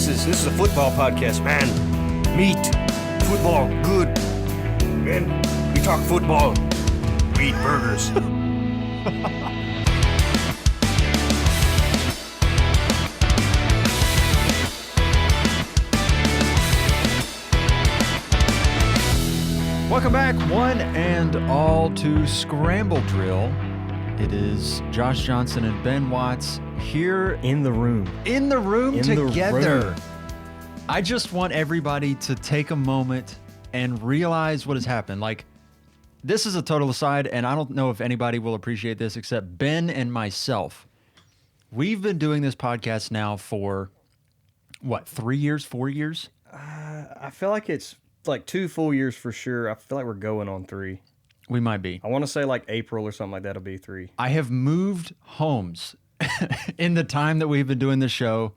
This is a football podcast, man. Meat, football, good. Man, we talk football. We eat burgers. Welcome back, one and all, to Scramble Drill. It is Josh Johnson and Ben Watts here In the room. Together. I just want everybody to take a moment and realize what has happened. Like, this is a total aside, and I don't know if anybody will appreciate this except Ben and myself. We've been doing this podcast now for, 3 years, 4 years? I feel like it's like 2 full years for sure. I feel like we're going on 3. We might be. I want to say like April or something like that will be 3. I have moved homes in the time that we've been doing this show.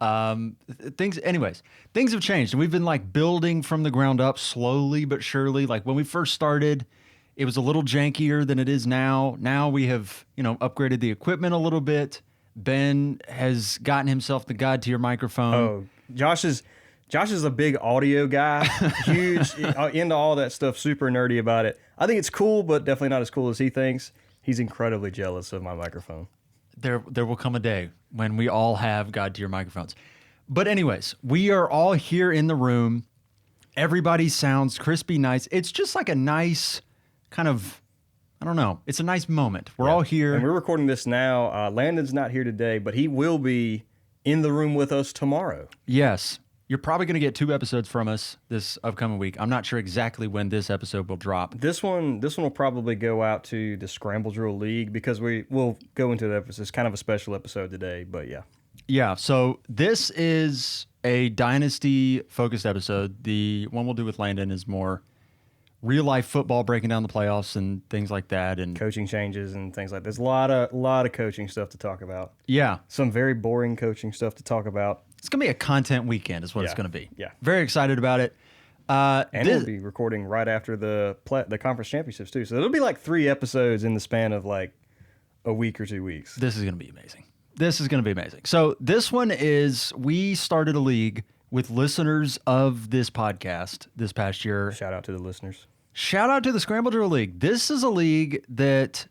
Things have changed. And we've been like building from the ground up slowly but surely. Like when we first started, it was a little jankier than it is now. Now we have, upgraded the equipment a little bit. Ben has gotten himself the God tier microphone. Oh, Josh is a big audio guy, huge, into all that stuff, super nerdy about it. I think it's cool, but definitely not as cool as he thinks. He's incredibly jealous of my microphone. There will come a day when we all have God tier microphones. But anyways, we are all here in the room. Everybody sounds crispy nice. It's just like a nice kind of, I don't know. It's a nice moment. We're all here. And we're recording this now. Landon's not here today, but he will be in the room with us tomorrow. Yes. You're probably going to get 2 episodes from us this upcoming week. I'm not sure exactly when this episode will drop. This one will probably go out to the Scramble Drill League because we'll go into the episode. It's kind of a special episode today, but yeah. Yeah, so this is a dynasty-focused episode. The one we'll do with Landon is more real-life football, breaking down the playoffs and things like that, and coaching changes and things like that. There's a lot of coaching stuff to talk about. Yeah. Some very boring coaching stuff to talk about. It's going to be a content weekend is what it's going to be. Yeah. Very excited about it. And we'll be recording right after the conference championships, too. So it'll be like 3 episodes in the span of like a week or 2 weeks. This is going to be amazing. So this one is, we started a league with listeners of this podcast this past year. Shout out to the listeners. Shout out to the Scramble Drill League. This is a league that,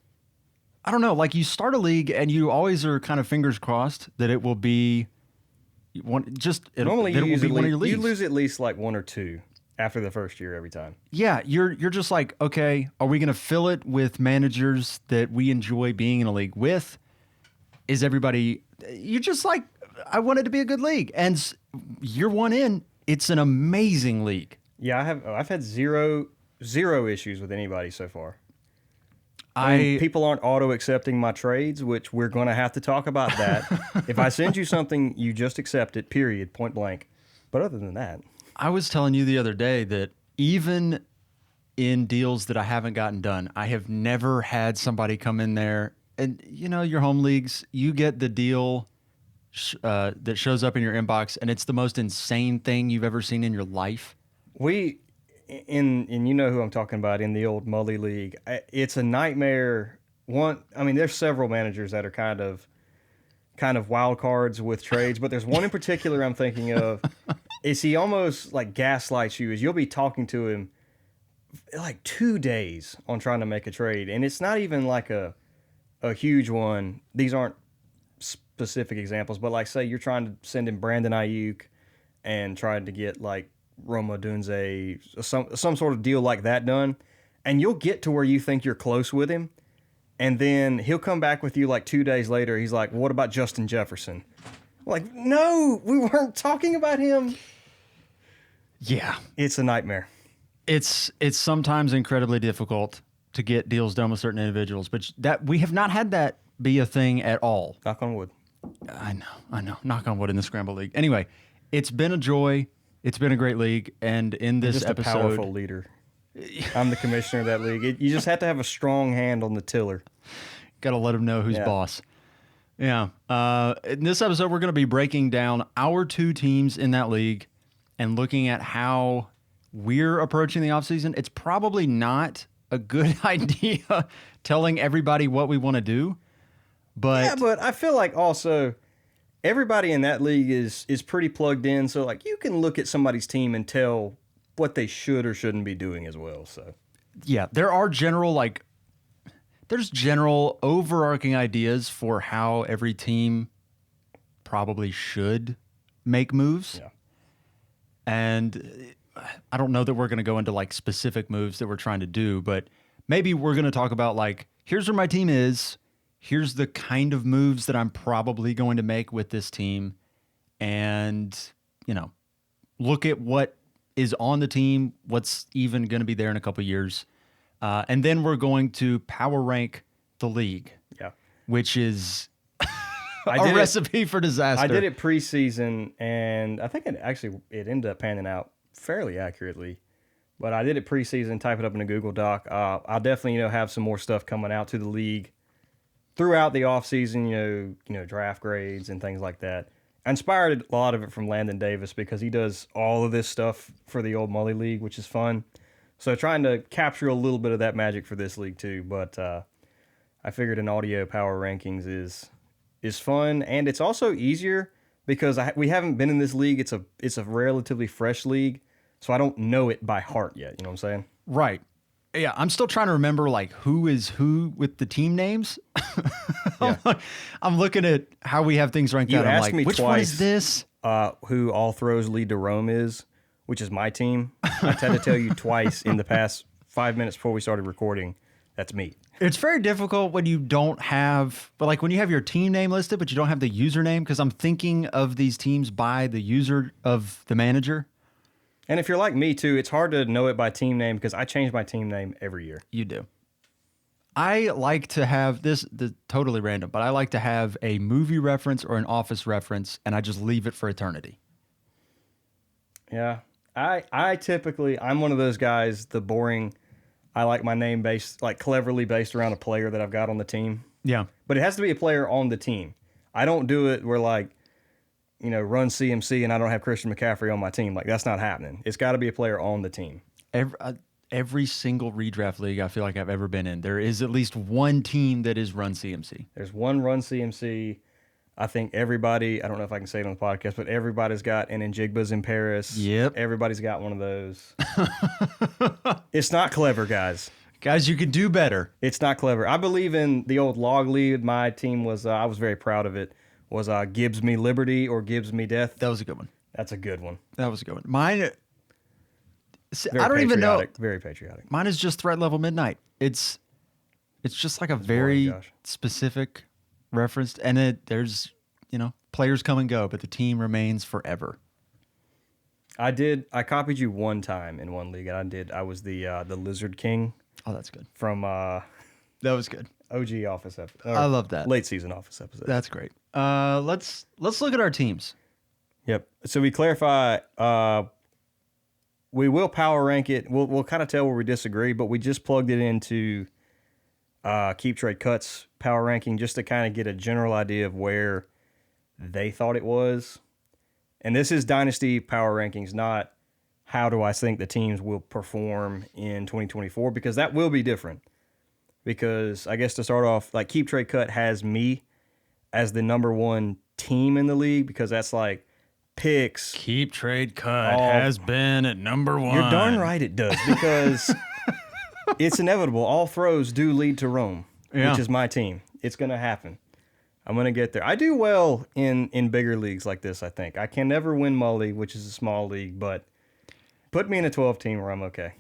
I don't know, like you start a league and you always are kind of fingers crossed that it will be Normally one of your leagues. You lose at least like 1 or 2 after the first year every time. Yeah, you're just like, okay, are we going to fill it with managers that we enjoy being in a league with? Is everybody, you're just like, I want it to be a good league. And year 1 in, it's an amazing league. Yeah, I've had zero issues with anybody so far. I mean, people aren't auto-accepting my trades, which we're going to have to talk about that. If I send you something, you just accept it, period, point blank. But other than that. I was telling you the other day that even in deals that I haven't gotten done, I have never had somebody come in there and, your home leagues, you get the deal that shows up in your inbox, and it's the most insane thing you've ever seen in your life. And you know who I'm talking about in the old Mully League. It's a nightmare. There's several managers that are kind of wild cards with trades, but there's one in particular I'm thinking of. Is he almost like gaslights you? Is you'll be talking to him like 2 days on trying to make a trade, and it's not even like a huge one. These aren't specific examples, but like say you're trying to send in Brandon Ayuk and trying to get like Roma Dunze, some sort of deal like that done, and you'll get to where you think you're close with him, and then he'll come back with you like 2 days later. He's like, what about Justin Jefferson? Like, no, we weren't talking about him. Yeah. It's a nightmare. It's sometimes incredibly difficult to get deals done with certain individuals, but that we have not had that be a thing at all. Knock on wood. I know. Knock on wood in the Scramble League. Anyway, it's been a joy. It's been a great league, and in this just episode, a powerful leader. I'm the commissioner of that league. You just have to have a strong hand on the tiller. Got to let them know who's boss. Yeah. In this episode, we're going to be breaking down our 2 teams in that league and looking at how we're approaching the offseason. It's probably not a good idea telling everybody what we want to do, but yeah, but I feel like also everybody in that league is pretty plugged in. So like you can look at somebody's team and tell what they should or shouldn't be doing as well. So Yeah, there are there's general overarching ideas for how every team probably should make moves. yeah, And I don't know that we're going to go into like specific moves that we're trying to do, but maybe we're going to talk about like, here's where my team is. Here's the kind of moves that I'm probably going to make with this team. And, look at what is on the team, what's even going to be there in a couple of years. And then we're going to power rank the league, yeah. which is a recipe for disaster. I did it preseason, and I think it ended up panning out fairly accurately. But I did it preseason, type it up in a Google Doc. I'll definitely have some more stuff coming out to the league throughout the offseason, draft grades and things like that. I inspired a lot of it from Landon Davis because he does all of this stuff for the old Mully League, which is fun. So trying to capture a little bit of that magic for this league too. But I figured an audio power rankings is fun, and it's also easier because we haven't been in this league. It's a relatively fresh league, so I don't know it by heart yet. You know what I'm saying? Right. Yeah, I'm still trying to remember like who is who with the team names. Yeah. I'm looking at how we have things ranked You out. I'm asked like, me which one is this? Who all throws lead to Rome is, which is my team. I've had to tell you twice in the past 5 minutes before we started recording. That's me. It's very difficult when you don't have, but like when you have your team name listed, but you don't have the username, because I'm thinking of these teams by the user of the manager. And if you're like me too, it's hard to know it by team name because I change my team name every year. You do. I like to have this totally random, but I like to have a movie reference or an office reference, and I just leave it for eternity. Yeah. I typically, I'm one of those guys, the boring, I like my name cleverly based around a player that I've got on the team. Yeah. But it has to be a player on the team. I don't do it where run CMC and I don't have Christian McCaffrey on my team. Like, that's not happening. It's got to be a player on the team. Every single redraft league I feel like I've ever been in, there is at least one team that is Run CMC. There's one Run CMC. I think everybody, I don't know if I can say it on the podcast, but everybody's got an Njigba's in Paris. Yep. Everybody's got one of those. It's not clever, guys. Guys, you can do better. It's not clever. I believe in the old log lead. My team was, I was very proud of it, was Gibbs Me Liberty or Gibbs Me Death. That was a good one. That's a good one. That was a good one. Mine, Very I don't even know. Very patriotic. Mine is just Threat Level Midnight. It's just like a very specific reference, and there's players come and go, but the team remains forever. I copied you one time in one league, and I was the Lizard King. Oh, that's good. From that was good. OG Office episode. I love that. Late season Office episode. That's great. Let's look at our teams. Yep. So we clarify. We will power rank it. We'll kind of tell where we disagree, but we just plugged it into Keep Trade Cuts power ranking just to kind of get a general idea of where they thought it was. And this is Dynasty power rankings, not how do I think the teams will perform in 2024, because that will be different. Because I guess to start off, like Keep Trade Cut has me as the number one team in the league because that's like picks. Keep Trade Cut has been at number one. You're darn right it does, because it's inevitable. All throws do lead to Rome, which is my team. It's going to happen. I'm going to get there. I do well in bigger leagues like this, I think. I can never win Mully, which is a small league, but put me in a 12-team where I'm okay.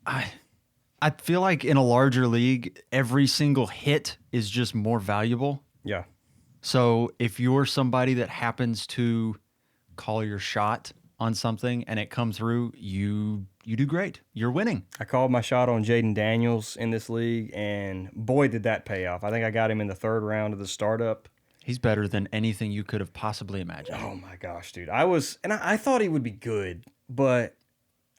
I feel like in a larger league, every single hit is just more valuable. Yeah. So if you're somebody that happens to call your shot on something and it comes through, you do great. You're winning. I called my shot on Jaden Daniels in this league, and boy, did that pay off. I think I got him in the third round of the startup. He's better than anything you could have possibly imagined. Oh my gosh, dude. I thought he would be good, but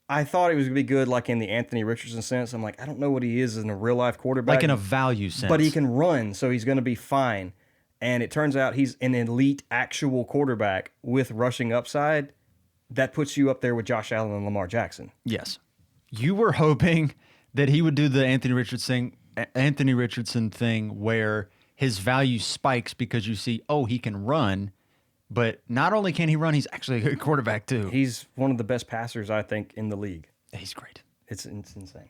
I thought he was going to be good like in the Anthony Richardson sense. I'm like, I don't know what he is in a real life quarterback. Like in a value sense. But he can run, so he's going to be fine. And it turns out he's an elite actual quarterback with rushing upside. That puts you up there with Josh Allen and Lamar Jackson. Yes. You were hoping that he would do the Anthony Richardson thing where his value spikes because you see, oh, he can run, But not only can he run, he's actually a good quarterback too. He's one of the best passers, I think, in the league. He's great. It's insane.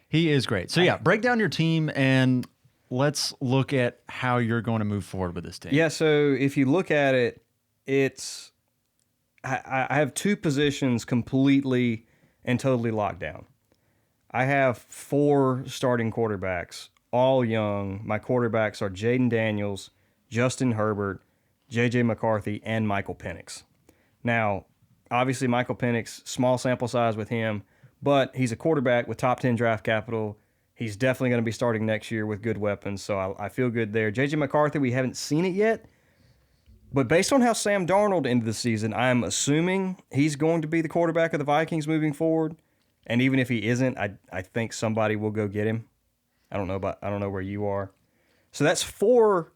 He is great. So, yeah, break down your team and let's look at how you're going to move forward with this team. Yeah, so if you look at it, I have two positions completely and totally locked down. I have 4 starting quarterbacks, all young. My quarterbacks are Jaden Daniels, Justin Herbert, J.J. McCarthy, and Michael Penix. Now, obviously, Michael Penix, small sample size with him, but he's a quarterback with top 10 draft capital. He's definitely going to be starting next year with good weapons, so I feel good there. J.J. McCarthy, we haven't seen it yet, but based on how Sam Darnold ended the season, I'm assuming he's going to be the quarterback of the Vikings moving forward. And even if he isn't, I think somebody will go get him. I don't know where you are. So that's 4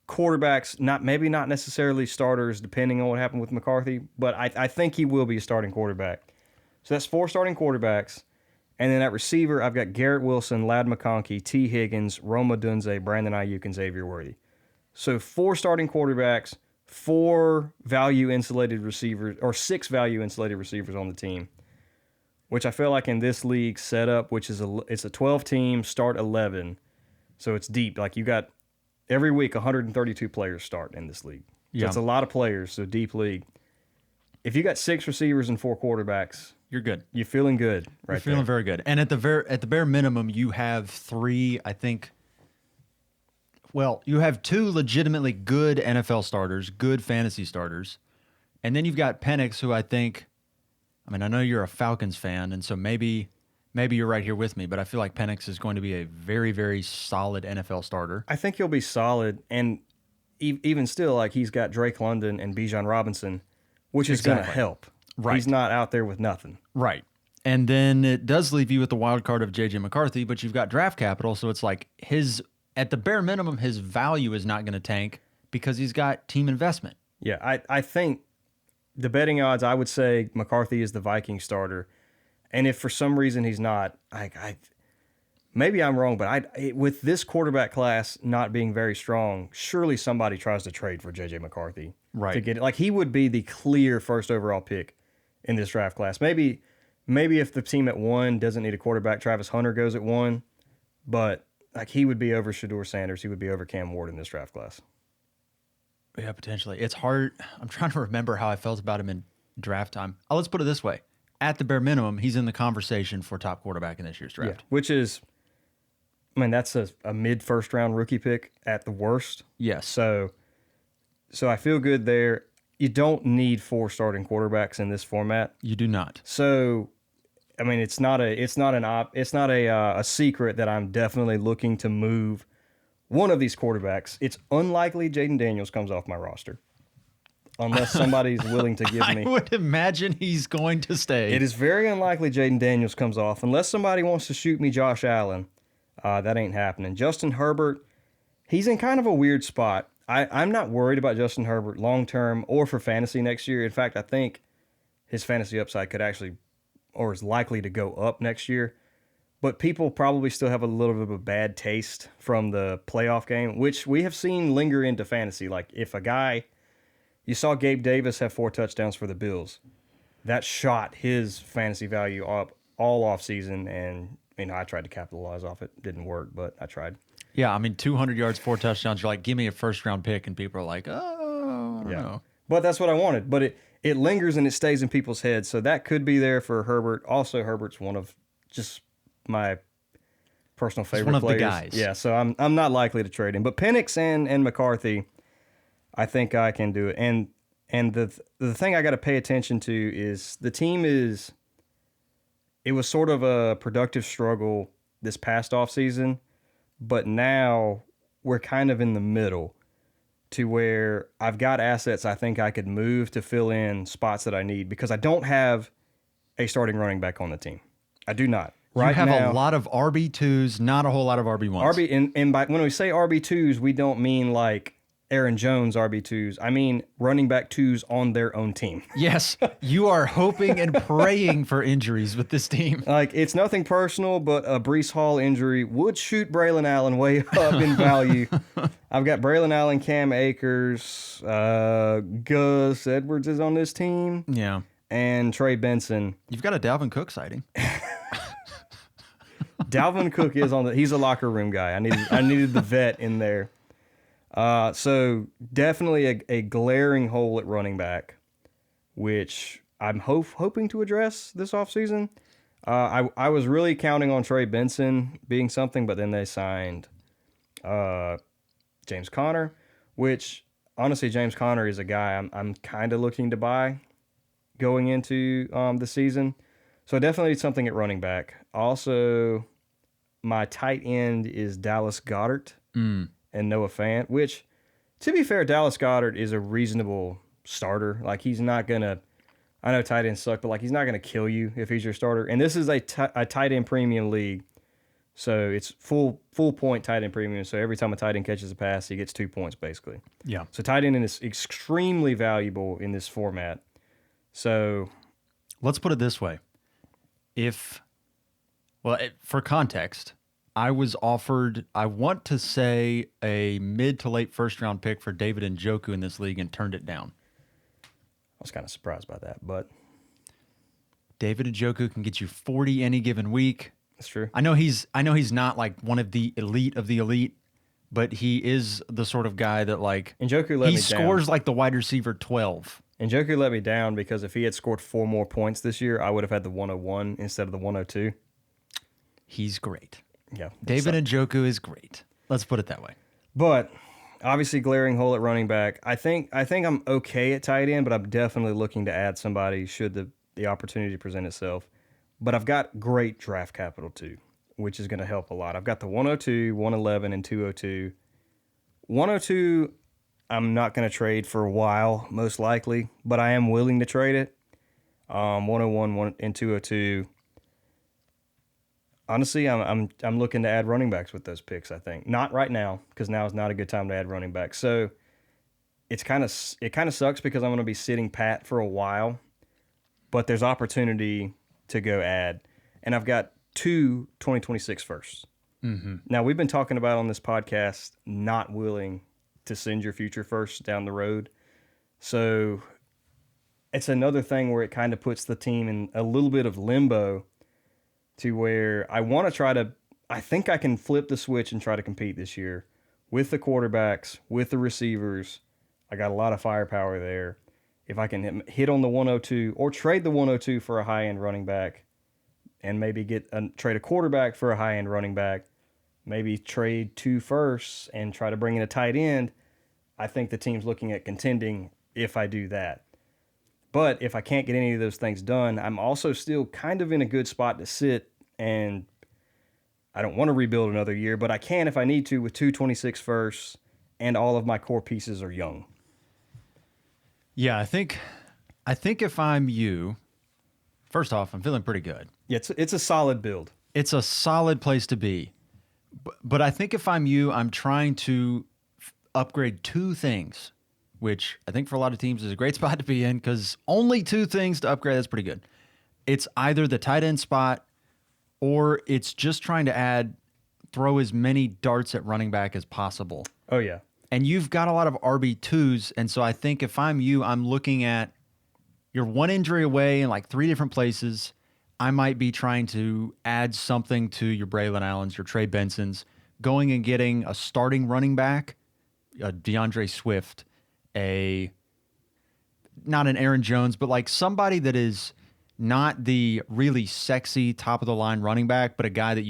quarterbacks, maybe not necessarily starters, depending on what happened with McCarthy, but I think he will be a starting quarterback. So that's 4 starting quarterbacks. And then at receiver, I've got Garrett Wilson, Ladd McConkey, T. Higgins, Roma Dunze, Brandon Ayuk, and Xavier Worthy. So 4 starting quarterbacks, 4 value-insulated receivers, or 6 value-insulated receivers on the team, which I feel like in this league setup, which is it's a 12-team, start 11. So it's deep. Like you got every week 132 players start in this league. So Yeah. it's a lot of players, so deep league. If you got 6 receivers and 4 quarterbacks, You're good. you're feeling good right You're feeling very good. And at the bare minimum, you have 3, I think. Well, you have 2 legitimately good NFL starters, good fantasy starters. And then you've got Penix, who I know you're a Falcons fan, and so maybe you're right here with me, but I feel like Penix is going to be a very, very solid NFL starter. I think he'll be solid, and even still, like he's got Drake London and Bijan Robinson, which is going to help. Right. He's not out there with nothing. Right. And then it does leave you with the wild card of J.J. McCarthy, but you've got draft capital, so it's like at the bare minimum, his value is not going to tank because he's got team investment. Yeah, I think the betting odds, I would say McCarthy is the Viking starter. And if for some reason he's not, maybe I'm wrong, but with this quarterback class not being very strong, surely somebody tries to trade for J.J. McCarthy. Right. To get it. Like he would be the clear first overall pick in this draft class. Maybe if the team at 1 doesn't need a quarterback, Travis Hunter goes at 1, but like he would be over Shedeur Sanders. He would be over Cam Ward in this draft class. Yeah, potentially. It's hard. I'm trying to remember how I felt about him in draft time. Let's put it this way. At the bare minimum, he's in the conversation for top quarterback in this year's draft. Yeah, which is, that's a mid-first round rookie pick at the worst. Yes. So I feel good there. You don't need 4 starting quarterbacks in this format. You do not. So, it's not a secret that I'm definitely looking to move one of these quarterbacks. It's unlikely Jaden Daniels comes off my roster unless somebody's willing to give me. I would imagine he's going to stay. It is very unlikely Jaden Daniels comes off unless somebody wants to shoot me Josh Allen. That ain't happening. Justin Herbert, he's in kind of a weird spot. I'm not worried about Justin Herbert long-term or for fantasy next year. In fact, I think his fantasy upside could actually, or is likely to go up next year. But people probably still have a little bit of a bad taste from the playoff game, which we have seen linger into fantasy. Like if you saw Gabe Davis have 4 touchdowns for the Bills. That shot his fantasy value up all offseason, and I tried to capitalize off it. Didn't work, but I tried. Yeah, 200 yards, 4 touchdowns. You're like, give me a first-round pick, and people are like, oh, I don't know. But that's what I wanted. But it lingers and it stays in people's heads, so that could be there for Herbert. Also, Herbert's one of just my personal favorite one of players. the guys. Yeah, so I'm not likely to trade him. But Penix and McCarthy, I think I can do it. And the thing I got to pay attention to is the team it was sort of a productive struggle this past offseason, but now we're kind of in the middle to where I've got assets I think I could move to fill in spots that I need because I don't have a starting running back on the team. I do not. You have a lot of RB2s, not a whole lot of RB1s. And when we say RB2s, we don't mean like Aaron Jones RB2s. I mean running back 2s on their own team. Yes, you are hoping and praying for injuries with this team. Like, it's nothing personal, but a Breece Hall injury would shoot Braylon Allen way up in value. I've got Braylon Allen, Cam Akers, Gus Edwards is on this team, Yeah. and Trey Benson. You've got a Dalvin Cook sighting. Dalvin Cook is on he's a locker room guy. I needed the vet in there. So definitely a glaring hole at running back, which I'm hoping to address this offseason. I was really counting on Trey Benson being something, but then they signed James Conner, which honestly, James Conner is a guy I'm kind of looking to buy going into the season. So I definitely need something at running back. Also, my tight end is Dallas Goedert and Noah Fant, which, to be fair, Dallas Goedert is a reasonable starter. Like, he's not going to, I know tight ends suck, but like, he's not going to kill you if he's your starter. And this is a tight end premium league. So it's full point tight end premium. So every time a tight end catches a pass, he gets 2 points basically. Yeah. So tight end is extremely valuable in this format. So let's put it this way. For context, I was offered, I want to say, a mid to late first round pick for David Njoku in this league and turned it down. I was kind of surprised by that, but David Njoku can get you 40 any given week. that's true. I know he's not like one of the elite, but he is the sort of guy that like Njoku let me down. He scores like the wide receiver 12. Njoku let me down because if he had scored 4 more points this year, I would have had the 101 instead of the 102. He's great. Yeah. David Njoku is great. Let's put it that way. But obviously glaring hole at running back. I think I'm okay at tight end, but I'm definitely looking to add somebody should the opportunity present itself. But I've got great draft capital too, which is going to help a lot. I've got the 102, 111, and 202. 102, I'm not going to trade for a while, most likely, but I am willing to trade it. 101 and 202. Honestly, I'm looking to add running backs with those picks. I think not right now because now is not a good time to add running backs. So it kind of sucks because I'm going to be sitting pat for a while, but there's opportunity to go add, and I've got 2 2026 firsts. Mm-hmm. Now we've been talking about on this podcast not willing to send your future firsts down the road, so it's another thing where it kind of puts the team in a little bit of limbo. To where I want to try to, I think I can flip the switch and try to compete this year with the quarterbacks, with the receivers. I got a lot of firepower there. If I can hit on the 102 or trade the 102 for a high-end running back and maybe trade a quarterback for a high-end running back, maybe trade 2 firsts and try to bring in a tight end, I think the team's looking at contending if I do that. But if I can't get any of those things done, I'm also still kind of in a good spot to sit, and I don't want to rebuild another year, but I can if I need to with 2 26 firsts, and all of my core pieces are young. Yeah, I think if I'm you, first off, I'm feeling pretty good. Yeah, it's a solid build. It's a solid place to be. But I think if I'm you, I'm trying to upgrade 2 things, which I think for a lot of teams is a great spot to be in because only 2 things to upgrade, that's pretty good. It's either the tight end spot or it's just trying to throw as many darts at running back as possible. Oh, yeah. And you've got a lot of RB2s, and so I think if I'm you, I'm looking at you're 1 injury away in like 3 different places. I might be trying to add something to your Braylon Allens, your Trey Bensons, going and getting a starting running back, a DeAndre Swift, not an Aaron Jones, but like somebody that is not the really sexy top of the line running back, but a guy that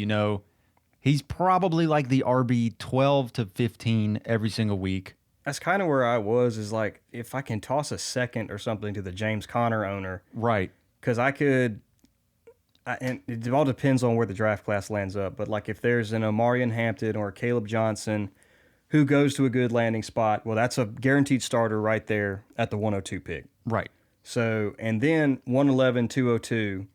he's probably like the RB 12 to 15 every single week. That's kind of where I was, is like if I can toss a second or something to the James Conner owner. Right. Because and it all depends on where the draft class lands up, but like if there's an Omarion Hampton or a Caleb Johnson who goes to a good landing spot, well, that's a guaranteed starter right there at the 102 pick. Right. So, and then 111, 202,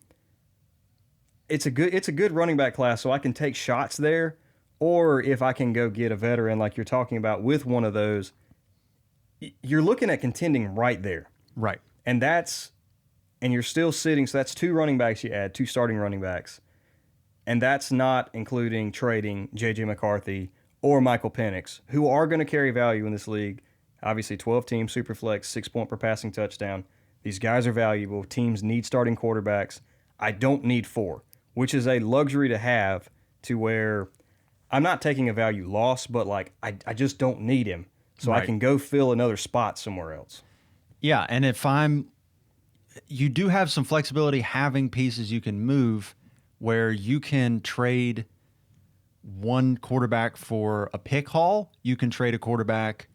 it's a good running back class, so I can take shots there, or if I can go get a veteran like you're talking about with one of those, you're looking at contending right there. Right. And you're still sitting, so that's 2 running backs you add, 2 starting running backs. And that's not including trading J.J. McCarthy or Michael Penix, who are going to carry value in this league. Obviously, 12-team, super flex, 6-point per passing touchdown. These guys are valuable. Teams need starting quarterbacks. I don't need 4, which is a luxury to have, to where I'm not taking a value loss, but like I just don't need him. So I can go fill another spot somewhere else. Yeah, and you do have some flexibility having pieces you can move where you can trade one quarterback for a pick haul. You can trade a quarterback,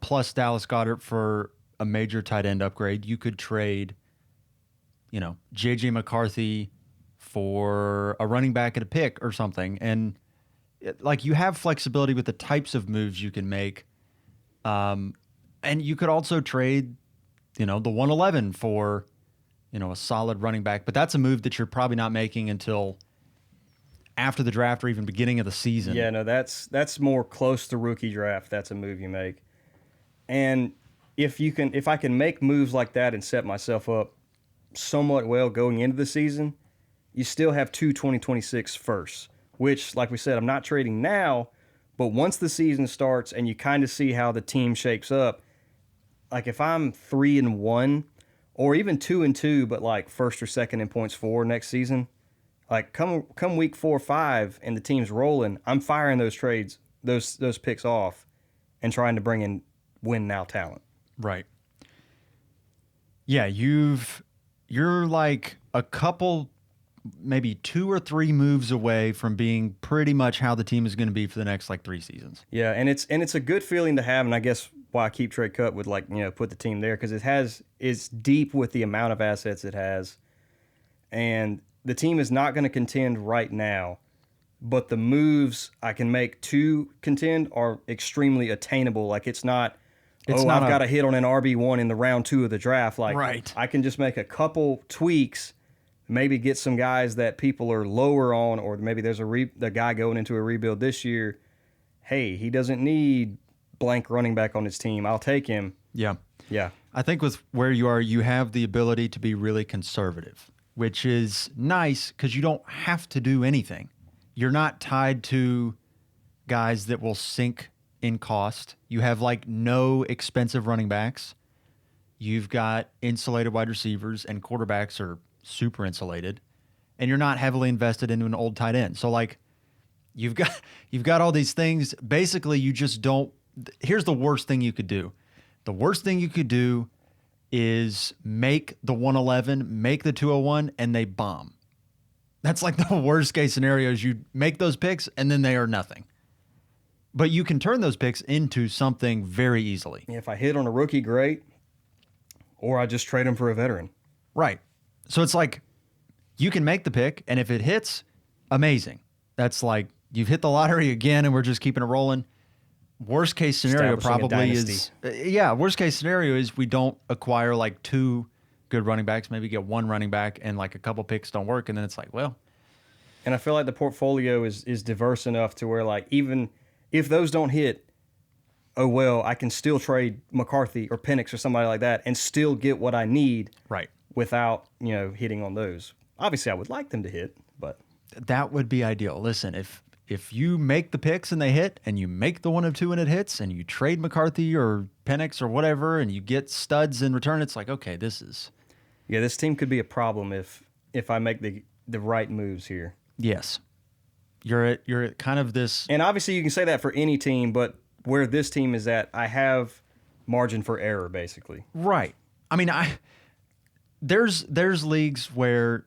plus Dallas Goedert for a major tight end upgrade. You could trade, J.J. McCarthy for a running back at a pick or something. And you have flexibility with the types of moves you can make. And you could also trade, the 111 for, a solid running back. But that's a move that you're probably not making until after the draft or even beginning of the season. Yeah, no, that's more close to rookie draft. That's a move you make. And if I can make moves like that and set myself up somewhat well going into the season, you still have 2 2026 firsts, which, like we said, I'm not trading now, but once the season starts and you kind of see how the team shapes up, like if I'm 3-1 or even 2-2, but like first or second in points for next season, like come week 4 or 5 and the team's rolling, I'm firing those trades, those picks off, and trying to bring in win now talent. Right. Yeah, you're like a couple, maybe 2 or 3 moves away from being pretty much how the team is going to be for the next 3 seasons. Yeah, and it's a good feeling to have, and I guess why I keep Trade Cut would put the team there, because it's deep with the amount of assets it has, and the team is not going to contend right now, but the moves I can make to contend are extremely attainable. Like it's not I've got to hit on an RB1 in the round 2 of the draft. Like right. I can just make a couple tweaks, maybe get some guys that people are lower on, or maybe there's the guy going into a rebuild this year. Hey, he doesn't need blank running back on his team. I'll take him. Yeah. Yeah. I think with where you are, you have the ability to be really conservative, which is nice because you don't have to do anything. You're not tied to guys that will sink in cost. You have no expensive running backs. You've got insulated wide receivers, and quarterbacks are super insulated, and you're not heavily invested into an old tight end. So you've got all these things. Basically, you just don't. Here's the worst thing you could do. The worst thing you could do is make the 111, make the 201, and they bomb. That's the worst case scenario is you make those picks and then they are nothing. But you can turn those picks into something very easily. If I hit on a rookie, great. Or I just trade him for a veteran. Right. So it's you can make the pick, and if it hits, amazing. That's you've hit the lottery again, and we're just keeping it rolling. Worst case scenario probably is worst case scenario is we don't acquire 2 good running backs, maybe get 1 running back, and a couple picks don't work, and then it's well. And I feel like the portfolio is diverse enough to where even if those don't hit, oh well, I can still trade McCarthy or Penix or somebody like that and still get what I need. Right. Without hitting on those. Obviously, I would like them to hit, but that would be ideal. Listen, if you make the picks and they hit, and you make the 1 of 2 and it hits, and you trade McCarthy or Penix or whatever, and you get studs in return, it's okay, this team could be a problem if I make the right moves here. Yes, you're at kind of this, and obviously you can say that for any team, but where this team is at, I have margin for error basically. Right. I mean, there's leagues where,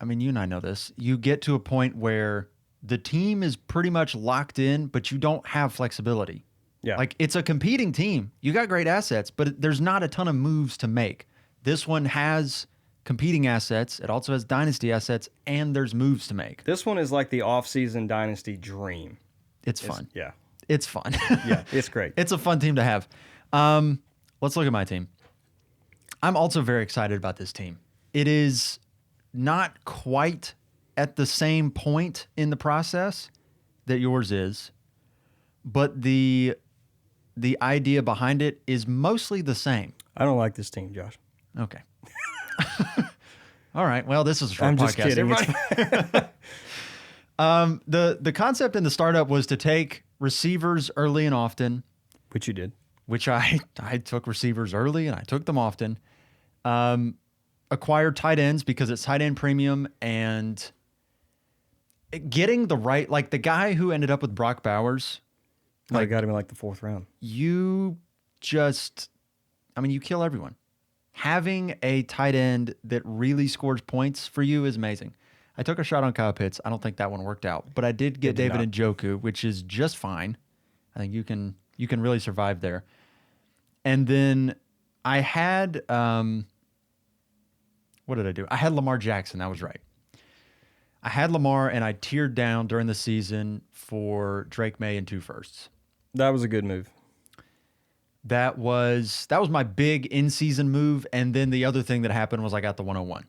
you and I know this, you get to a point where the team is pretty much locked in, but you don't have flexibility. Yeah. It's a competing team. You got great assets, but there's not a ton of moves to make. This one has competing assets. It also has dynasty assets, and there's moves to make. This one is like the off-season dynasty dream. It's fun. Yeah. It's fun. Yeah, it's great. It's a fun team to have. Let's look at my team. I'm also very excited about this team. It is not quite at the same point in the process that yours is, but the the idea behind it is mostly the same. I don't like this team, Josh. Okay. All right. Well, this is a short I'm podcast. just kidding. The concept in the startup was to take receivers early and often, Which you did. which I took receivers early and I took them often. Acquire tight ends because it's tight end premium, and getting the right, like the guy who ended up with Brock Bowers, I got him in like the 4th round. you kill everyone. Having a tight end that really scores points for you is amazing. I took a shot on Kyle Pitts. I don't think that one worked out, but I did get David Njoku, which is just fine. I think you can really survive there. And then I had what did I do? I had Lamar Jackson. That was right. I had Lamar, and I tiered down during the season for Drake May and 2 firsts. That was a good move. That was my big in-season move, and then the other thing that happened was I got the 101.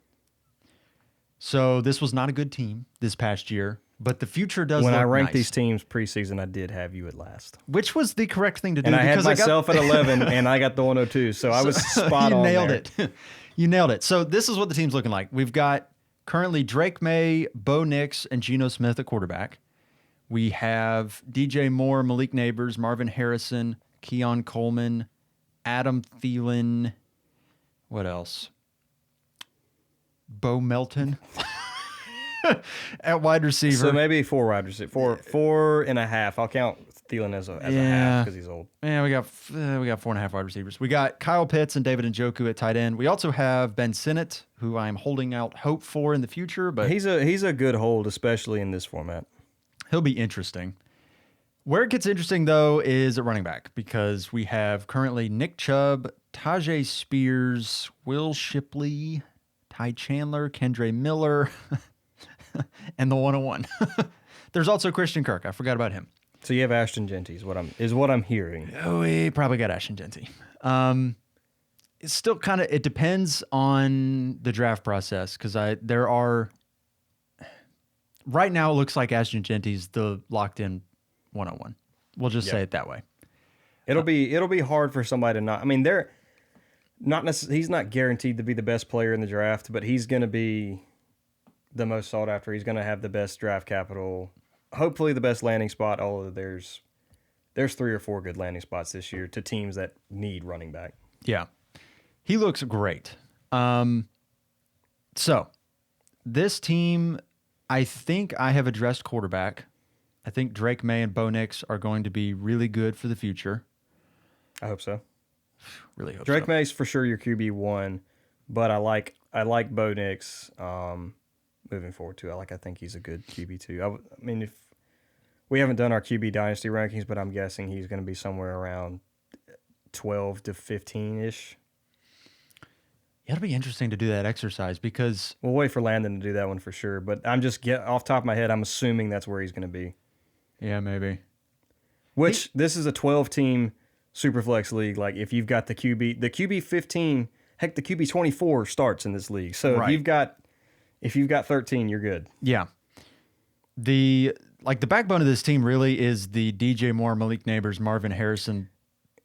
So this was not a good team this past year, but the future does. When look I ranked nice. these teams preseason, I did have you at last, Which was the correct thing to do. and I had because myself at 11, and I got the 102. So I was spot on. You nailed there. it. You nailed it. So this is what the team's looking like. We've got currently Drake May, Bo Nix, and Geno Smith at quarterback. We have DJ Moore, Malik Neighbors, Marvin Harrison, Keon Coleman, Adam Thielen. What else? Bo Melton at wide receiver. So maybe 4 wide receiver, 4.5. I'll count Thielen as a half because he's old. Yeah, we got 4.5 wide receivers. We got Kyle Pitts and David Njoku at tight end. We also have Ben Sinnott, who I'm holding out hope for in the future, but He's a good hold, especially in this format. he'll be interesting. Where it gets interesting, though, is at running back, because we have currently Nick Chubb, Tajay Spears, Will Shipley, Ty Chandler, Kendre Miller, and the 101. There's also Christian Kirk. I forgot about him. So you have Ashton Genty is what I'm hearing. Oh, we probably got Ashton Genty. It's still it depends on the draft process, because right now it looks like Ashton Genty's the locked in 101. We'll just say it that way. It'll be hard for somebody to not. I mean, they're not necessarily. He's not guaranteed to be the best player in the draft, but he's going to be the most sought after. He's going to have the best draft capital. Hopefully, the best landing spot. Although there's 3 or 4 good landing spots this year to teams that need running back. Yeah, he looks great. So this team, I think I have addressed quarterback. I think Drake May and Bo Nix are going to be really good for the future. I hope so. Really hope Drake so. May's for sure your QB1, but I like Bo Nix moving forward too. I think he's a good QB2. I mean, if we haven't done our QB dynasty rankings, but I'm guessing he's going to be somewhere around 12 to 15-ish. Yeah, it'll be interesting to do that exercise, because We'll wait for Landon to do that one for sure, but I'm just off the top of my head, I'm assuming that's where he's going to be. yeah, maybe. Which this is a 12-team Superflex league. Like if you've got the QB 15, heck, the QB 24 starts in this league. So Right. if you've got 13, you're good. Yeah. The backbone of this team really is the DJ Moore, Malik Neighbors, Marvin Harrison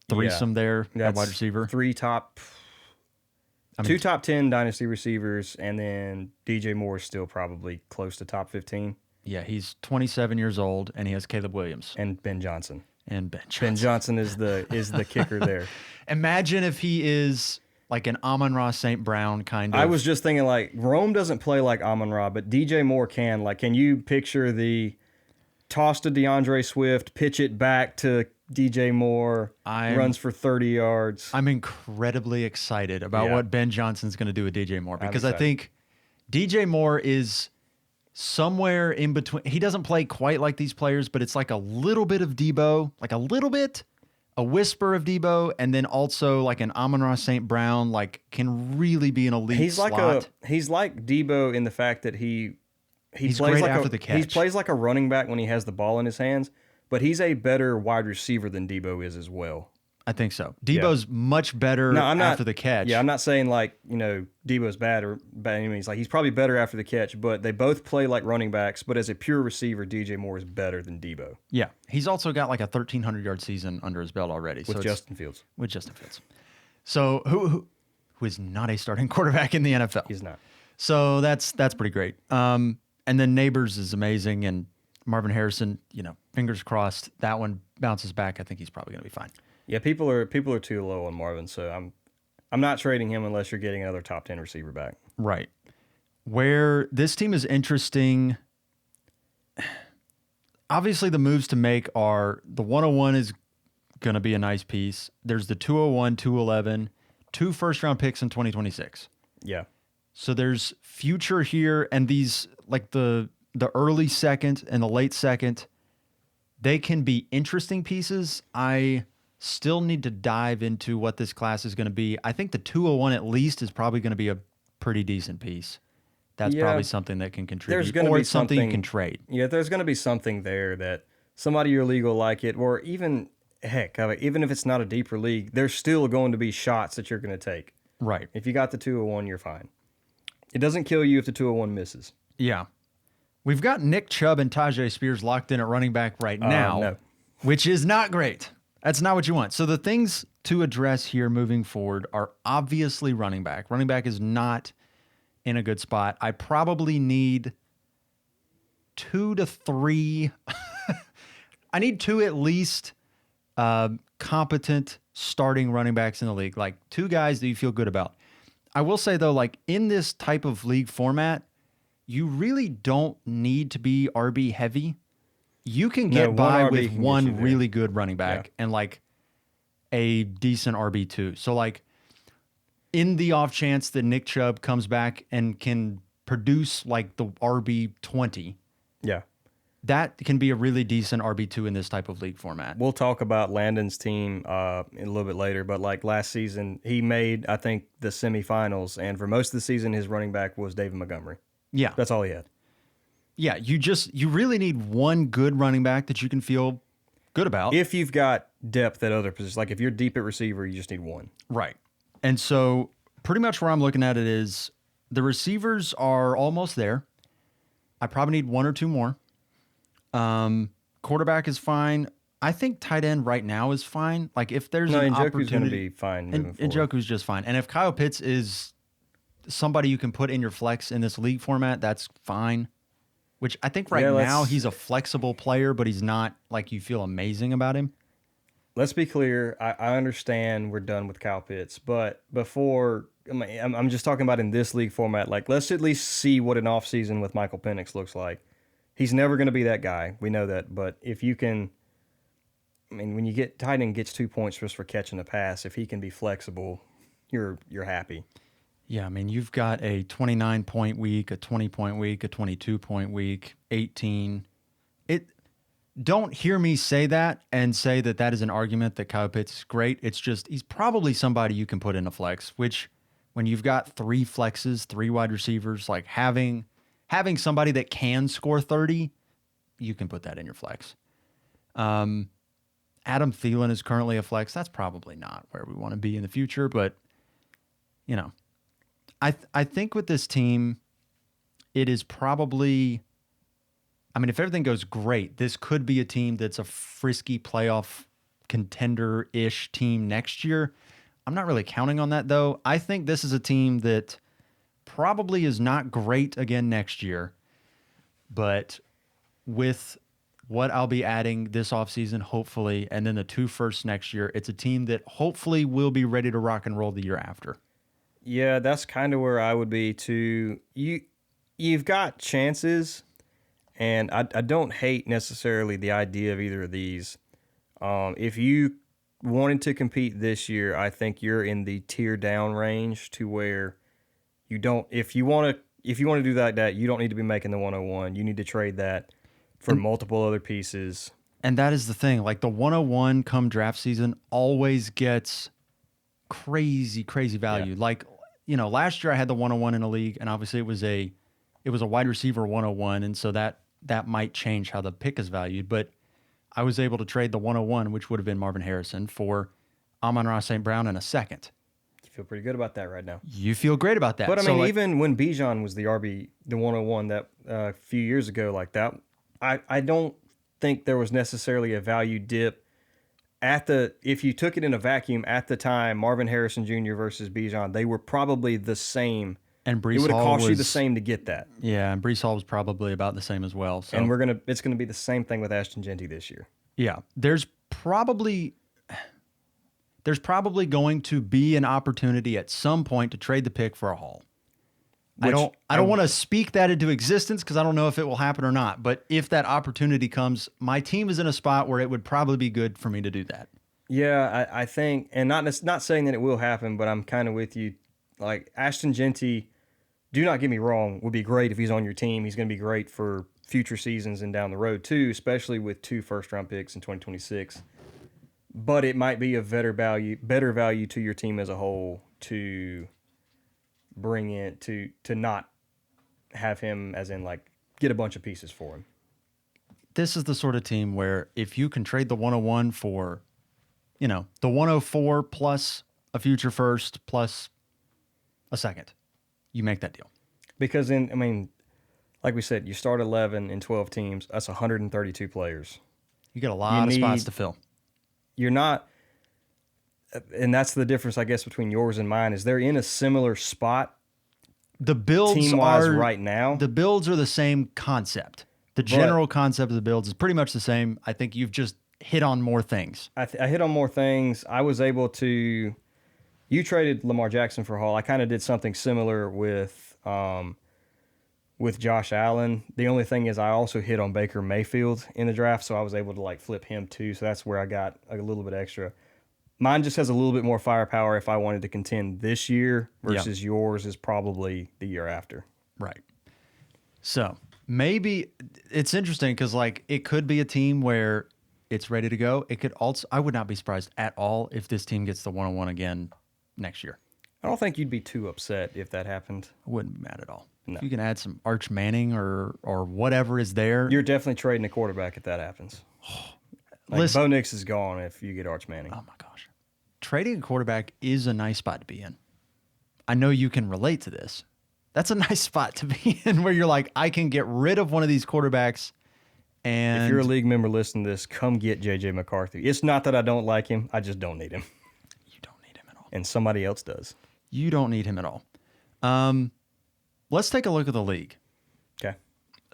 threesome there at That's wide receiver. 2 top 10 dynasty receivers, and then DJ Moore is still probably close to top 15. Yeah, he's 27 years old, and he has Caleb Williams And Ben Johnson. and Ben Ben Johnson. Johnson is the kicker there. Imagine if he is like an Amon-Ra St. Brown kind of. I was just thinking, like, Rome doesn't play like Amon-Ra, but DJ Moore can. Like, can you picture the toss to DeAndre Swift, pitch it back to DJ Moore, runs for 30 yards? I'm incredibly excited about what Ben Johnson's going to do with DJ Moore, because I think DJ Moore is somewhere in between. He doesn't play quite like these players, but it's like a little bit of Debo, like a little bit, a whisper of Debo, and then also like an Amon-Ra St. Brown, like can really be an elite slot. He's like Debo in the fact that he's plays great like after the catch. He plays like a running back when he has the ball in his hands, but he's a better wide receiver than Debo is as well. I think so. Debo's much better No, I'm not after the catch. Yeah, I'm not saying like, Debo's bad or by any means. Like he's probably better after the catch, but they both play like running backs. But as a pure receiver, DJ Moore is better than Debo. Yeah. He's also got like a 1,300-yard season under his belt already. With Justin Fields. With Justin Fields. So who is not a starting quarterback in the NFL? He's not. So that's pretty great. And then Neighbors is amazing, and Marvin Harrison, fingers crossed that one bounces back. I think he's probably going to be fine. Yeah, people are too low on Marvin, so I'm not trading him unless you're getting another top 10 receiver back. Right. Where this team is interesting, obviously the moves to make are the 101 is going to be a nice piece. There's the 201, 211, 2 first-round picks in 2026. Yeah. So there's future here, and these, like the early second and the late second, they can be interesting pieces. I still need to dive into what this class is going to be. I think the 201 at least is probably going to be a pretty decent piece. That's probably something that can contribute. There's going to be something you can trade. Yeah, there's going to be something there that somebody your league will like it, or even, heck, even if it's not a deeper league, there's still going to be shots that you're going to take. Right. If you got the 201, you're fine. It doesn't kill you if the 201 misses. Yeah. We've got Nick Chubb and Tajay Spears locked in at running back right now, which is not great. That's not what you want. So the things to address here moving forward are obviously running back. Running back is not in a good spot. I probably need 2 to 3. I need 2 at least competent starting running backs in the league, like 2 guys that you feel good about. I will say, though, like in this type of league format, you really don't need to be RB heavy. You can get by with one really good running back and like a decent RB2. So like in the off chance that Nick Chubb comes back and can produce like the RB20, that can be a really decent RB2 in this type of league format. We'll talk about Landon's team a little bit later, but like last season, he made, I think, the semifinals, and for most of the season, his running back was David Montgomery. Yeah. That's all he had. Yeah, you really need one good running back that you can feel good about. If you've got depth at other positions, like if you're deep at receiver, you just need one. Right. And so pretty much where I'm looking at it is the receivers are almost there. I probably need 1 or 2 more. Quarterback is fine. I think tight end right now is fine. Like if there's an opportunity, Njoku's going to be fine moving forward. Njoku's just fine. And if Kyle Pitts is somebody you can put in your flex in this league format, that's fine. Which I think now he's a flexible player, but he's not like you feel amazing about him. Let's be clear. I understand we're done with Kyle Pitts, but before I'm just talking about in this league format. Like let's at least see what an offseason with Michael Penix looks like. He's never going to be that guy. We know that. But if you can, when you get tight end gets 2 points just for catching a pass, if he can be flexible, you're happy. Yeah, you've got a 29-point week, a 20-point week, a 22-point week, 18. Don't hear me say that and say that is an argument that Kyle Pitts is great. It's just he's probably somebody you can put in a flex, which when you've got 3 flexes, 3 wide receivers, like having somebody that can score 30, you can put that in your flex. Adam Thielen is currently a flex. That's probably not where we want to be in the future, but I think with this team, it is probably, if everything goes great, this could be a team that's a frisky playoff contender-ish team next year. I'm not really counting on that, though. I think this is a team that probably is not great again next year, but with what I'll be adding this offseason, hopefully, and then the 2 firsts next year, it's a team that hopefully will be ready to rock and roll the year after. Yeah, that's kind of where I would be too. You've got chances, and I don't hate necessarily the idea of either of these. If you wanted to compete this year, I think you're in the tier down range to where you don't. If you want to do that, you don't need to be making the 101. You need to trade that for multiple other pieces. And that is the thing. Like the 101 come draft season always gets crazy value. Yeah. Like, last year I had the 101 in a league, and obviously it was a wide receiver 101, and so that might change how the pick is valued. But I was able to trade the 101, which would have been Marvin Harrison, for Amon-Ra St. Brown in a second. You feel pretty good about that right now. You feel great about that. But I So, mean, like, even when Bijan was the RB, the 101 that a few years ago like that, I don't think there was necessarily a value dip if you took it in a vacuum at the time, Marvin Harrison Jr. versus Bijan, they were probably the same. and Brees It would have Hall cost you the was- same to get that. Yeah, and Brees Hall was probably about the same as well. So, And it's gonna be the same thing with Ashton Genty this year. yeah, there's probably going to be an opportunity at some point to trade the pick for a Hall. I don't want to speak that into existence because I don't know if it will happen or not. But if that opportunity comes, my team is in a spot where it would probably be good for me to do that. Yeah, I think, and not saying that it will happen, but I'm kind of with you. Like Ashton Genty, do not get me wrong, would be great if he's on your team. He's going to be great for future seasons and down the road too, especially with 2 first-round picks in 2026. But it might be of better value to your team as a whole to bring in to not have him as in like get a bunch of pieces for him. This is the sort of team where if you can trade the 101 for, the 104 plus a future first plus a second, you make that deal. Because like we said, you start 11 in 12 teams. That's 132 players. You get a lot of spots to fill. You're not, and that's the difference, I guess, between yours and mine, is they're in a similar spot The builds team-wise are right now. The builds are the same concept. The general concept of the builds is pretty much the same. I think you've just hit on more things. I hit on more things. I was able to. You traded Lamar Jackson for Hall. I kind of did something similar with Josh Allen. The only thing is I also hit on Baker Mayfield in the draft, so I was able to like flip him too. So that's where I got a little bit extra. Mine just has a little bit more firepower if I wanted to contend this year versus yours is probably the year after. Right. So maybe it's interesting because like it could be a team where it's ready to go. It could also, I would not be surprised at all if this team gets the 101 again next year. I don't think you'd be too upset if that happened. I wouldn't be mad at all. No. If you can add some Arch Manning or whatever is there. You're definitely trading a quarterback if that happens. Like Listen, Bo Nix is gone if you get Arch Manning. oh my gosh. Trading a quarterback is a nice spot to be in. I know you can relate to this. That's a nice spot to be in where you're like, I can get rid of one of these quarterbacks. And If you're a league member listening to this, come get J.J. McCarthy. It's not that I don't like him. I just don't need him. you don't need him at all. And somebody else does. You don't need him at all. Let's take a look at the league. Okay.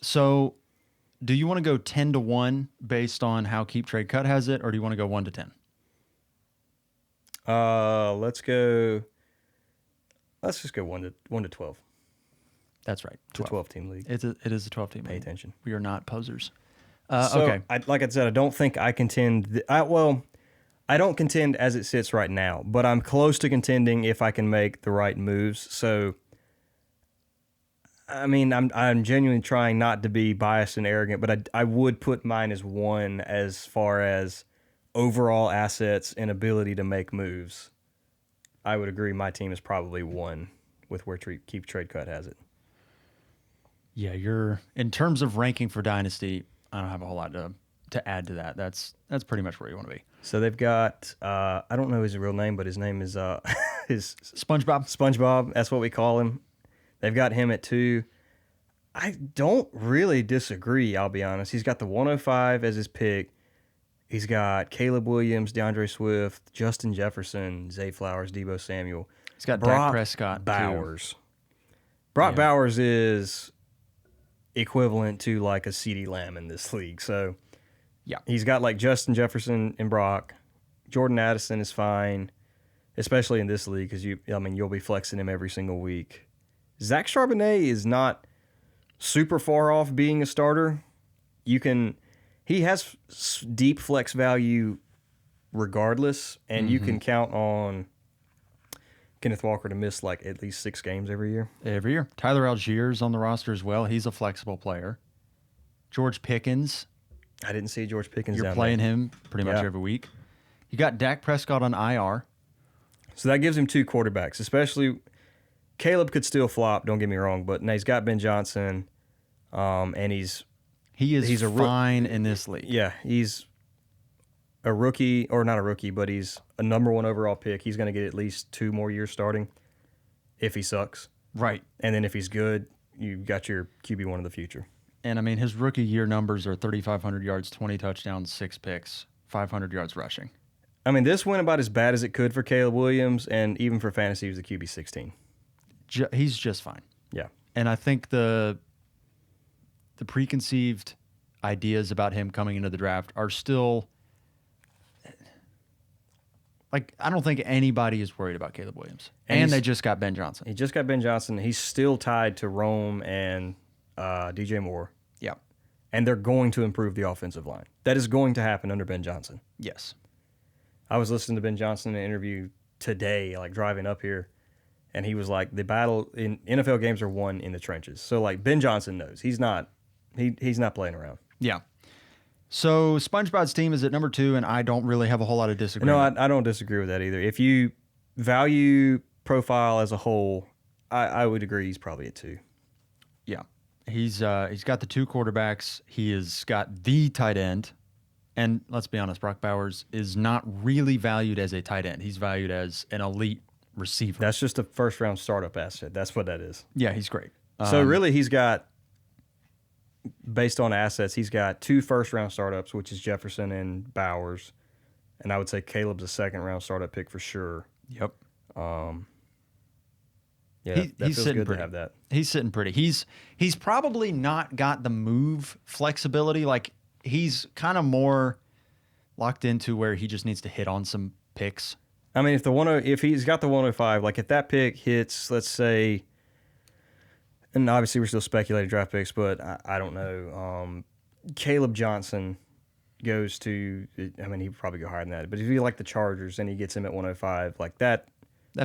So do you want to go 10-1 based on how Keep Trade Cut has it, or do you want to go 1-10? Let's just go 1 to 12. That's right. It's a 12-team league. It is a 12-team league. Pay attention. We are not posers. So, Okay. like I said, I don't think I contend. I don't contend as it sits right now, but I'm close to contending if I can make the right moves. So, I mean, I'm genuinely trying not to be biased and arrogant, but I would put mine as 1 as far as overall assets and ability to make moves. I would agree my team is probably 1 with where Keep Trade Cut has it. Yeah, you're in terms of ranking for Dynasty, I don't have a whole lot to add to that. That's pretty much where you want to be. So they've got I don't know his real name, but his name is his SpongeBob. SpongeBob. That's what we call him. They've got him at 2. I don't really disagree. I'll be honest. He's got the 105 as his pick. He's got Caleb Williams, DeAndre Swift, Justin Jefferson, Zay Flowers, Deebo Samuel. He's got Brock Dak Prescott. Bowers. Brock Bowers is equivalent to like a CeeDee Lamb in this league. So Yeah. he's got like Justin Jefferson and Brock. Jordan Addison is fine, especially in this league because you'll be flexing him every single week. Zach Charbonnet is not super far off being a starter. He has deep flex value regardless, and you can count on Kenneth Walker to miss like at least 6 games every year. Every year. Tyler Algier's on the roster as well. He's a flexible player. George Pickens. I didn't see George Pickens You're down playing there. him pretty much Yeah. every week. You got Dak Prescott on IR. So that gives him 2 quarterbacks, especially Caleb could still flop, don't get me wrong, but now he's got Ben Johnson, and he's He is He's a fine in this league. yeah, he's a rookie, or not a rookie, but he's a number 1 overall pick. He's going to get at least 2 more years starting if he sucks. Right. And then if he's good, you've got your QB1 of the future. And I mean, his rookie year numbers are 3,500 yards, 20 touchdowns, 6 picks, 500 yards rushing. I mean, this went about as bad as it could for Caleb Williams, and even for fantasy, he was a QB 16. He's just fine. Yeah. And I think the preconceived ideas about him coming into the draft are still, like, I don't think anybody is worried about Caleb Williams. And they just got Ben Johnson. He just got Ben Johnson. He's still tied to Rome and DJ Moore. Yeah. And they're going to improve the offensive line. That is going to happen under Ben Johnson. Yes. I was listening to Ben Johnson in an interview today, like driving up here, and he was like, the battle in NFL games are won in the trenches. So, like, Ben Johnson knows. He's not playing around. Yeah. So SpongeBob's team is at number 2, and I don't really have a whole lot of disagreement. No, I don't disagree with that either. If you value profile as a whole, I would agree he's probably at 2. Yeah. He's got the 2 quarterbacks. He has got the tight end. And let's be honest, Brock Bowers is not really valued as a tight end. He's valued as an elite receiver. That's just a first-round startup asset. That's what that is. Yeah, he's great. So really he's got, based on assets, he's got 2 first-round startups, which is Jefferson and Bowers. And I would say Caleb's a second-round startup pick for sure. Yep. Yeah, He's that feels sitting good pretty. to have that. He's sitting pretty. He's probably not got the move flexibility. Like, he's kind of more locked into where he just needs to hit on some picks. I mean, if he's got the 105, like if that pick hits, let's say, and obviously we're still speculating draft picks, but I don't know. Caleb Johnson goes to, I mean, he'd probably go higher than that. But if you like the Chargers and he gets him at 105, like that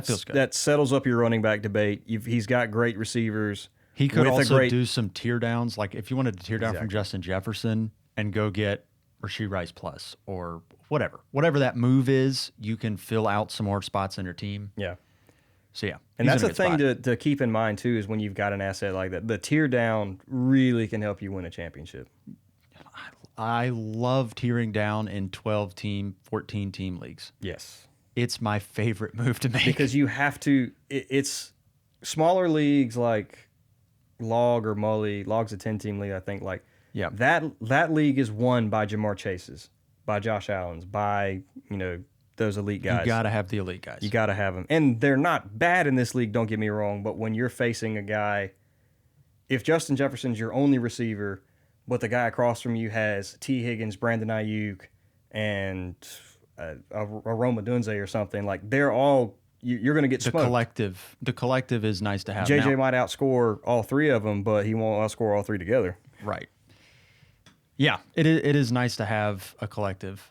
feels good. That settles up your running back debate. He's got great receivers. He could also do some tear downs. Like if you wanted to tear down from Justin Jefferson and go get Rashee Rice plus or whatever that move is, you can fill out some more spots in your team. Yeah. So yeah, and that's the thing to keep in mind too, is when you've got an asset like that, the tear down really can help you win a championship. I love tearing down in 12-team, 14-team leagues. Yes. It's my favorite move to make. Because you have to, it's smaller leagues like Log or Mully. Log's a 10-team league, I think. Like, yeah, that league is won by Jamar Chases, by Josh Allen's, by, those elite guys. You got to have the elite guys. You got to have them. And they're not bad in this league, don't get me wrong, but when you're facing a guy, if Justin Jefferson's your only receiver, but the guy across from you has T. Higgins, Brandon Ayuk, and a Roma Dunze or something, like they're all, you're going to get smoked. The collective is nice to have. JJ might outscore all 3 of them, but he won't outscore all 3 together. Right. Yeah, it is nice to have a collective.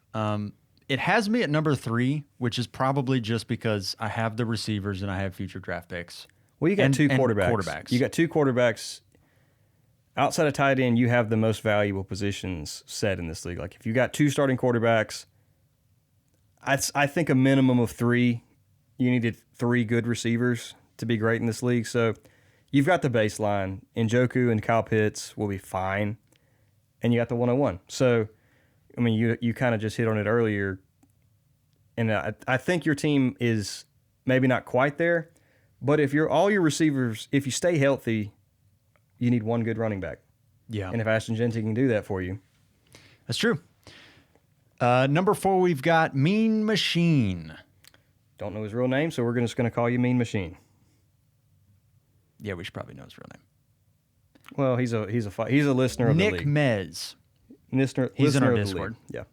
It has me at number 3, which is probably just because I have the receivers and I have future draft picks. Well, you got 2 quarterbacks. You got 2 quarterbacks. Outside of tight end, you have the most valuable positions set in this league. Like if you got 2 starting quarterbacks, I think a minimum of 3. You needed 3 good receivers to be great in this league. So you've got the baseline. Njoku and Kyle Pitts will be fine. And you got the 101. So, I mean, you kind of just hit on it earlier. And I think your team is maybe not quite there. But if all your receivers, if you stay healthy, you need 1 good running back. Yeah. And if Ashton Jeanty can do that for you. That's true. Number 4, we've got Mean Machine. Don't know his real name, so we're just going to call you Mean Machine. Yeah, we should probably know his real name. Well, he's a listener of the league. Nick Mez. He's in our Discord. Yeah.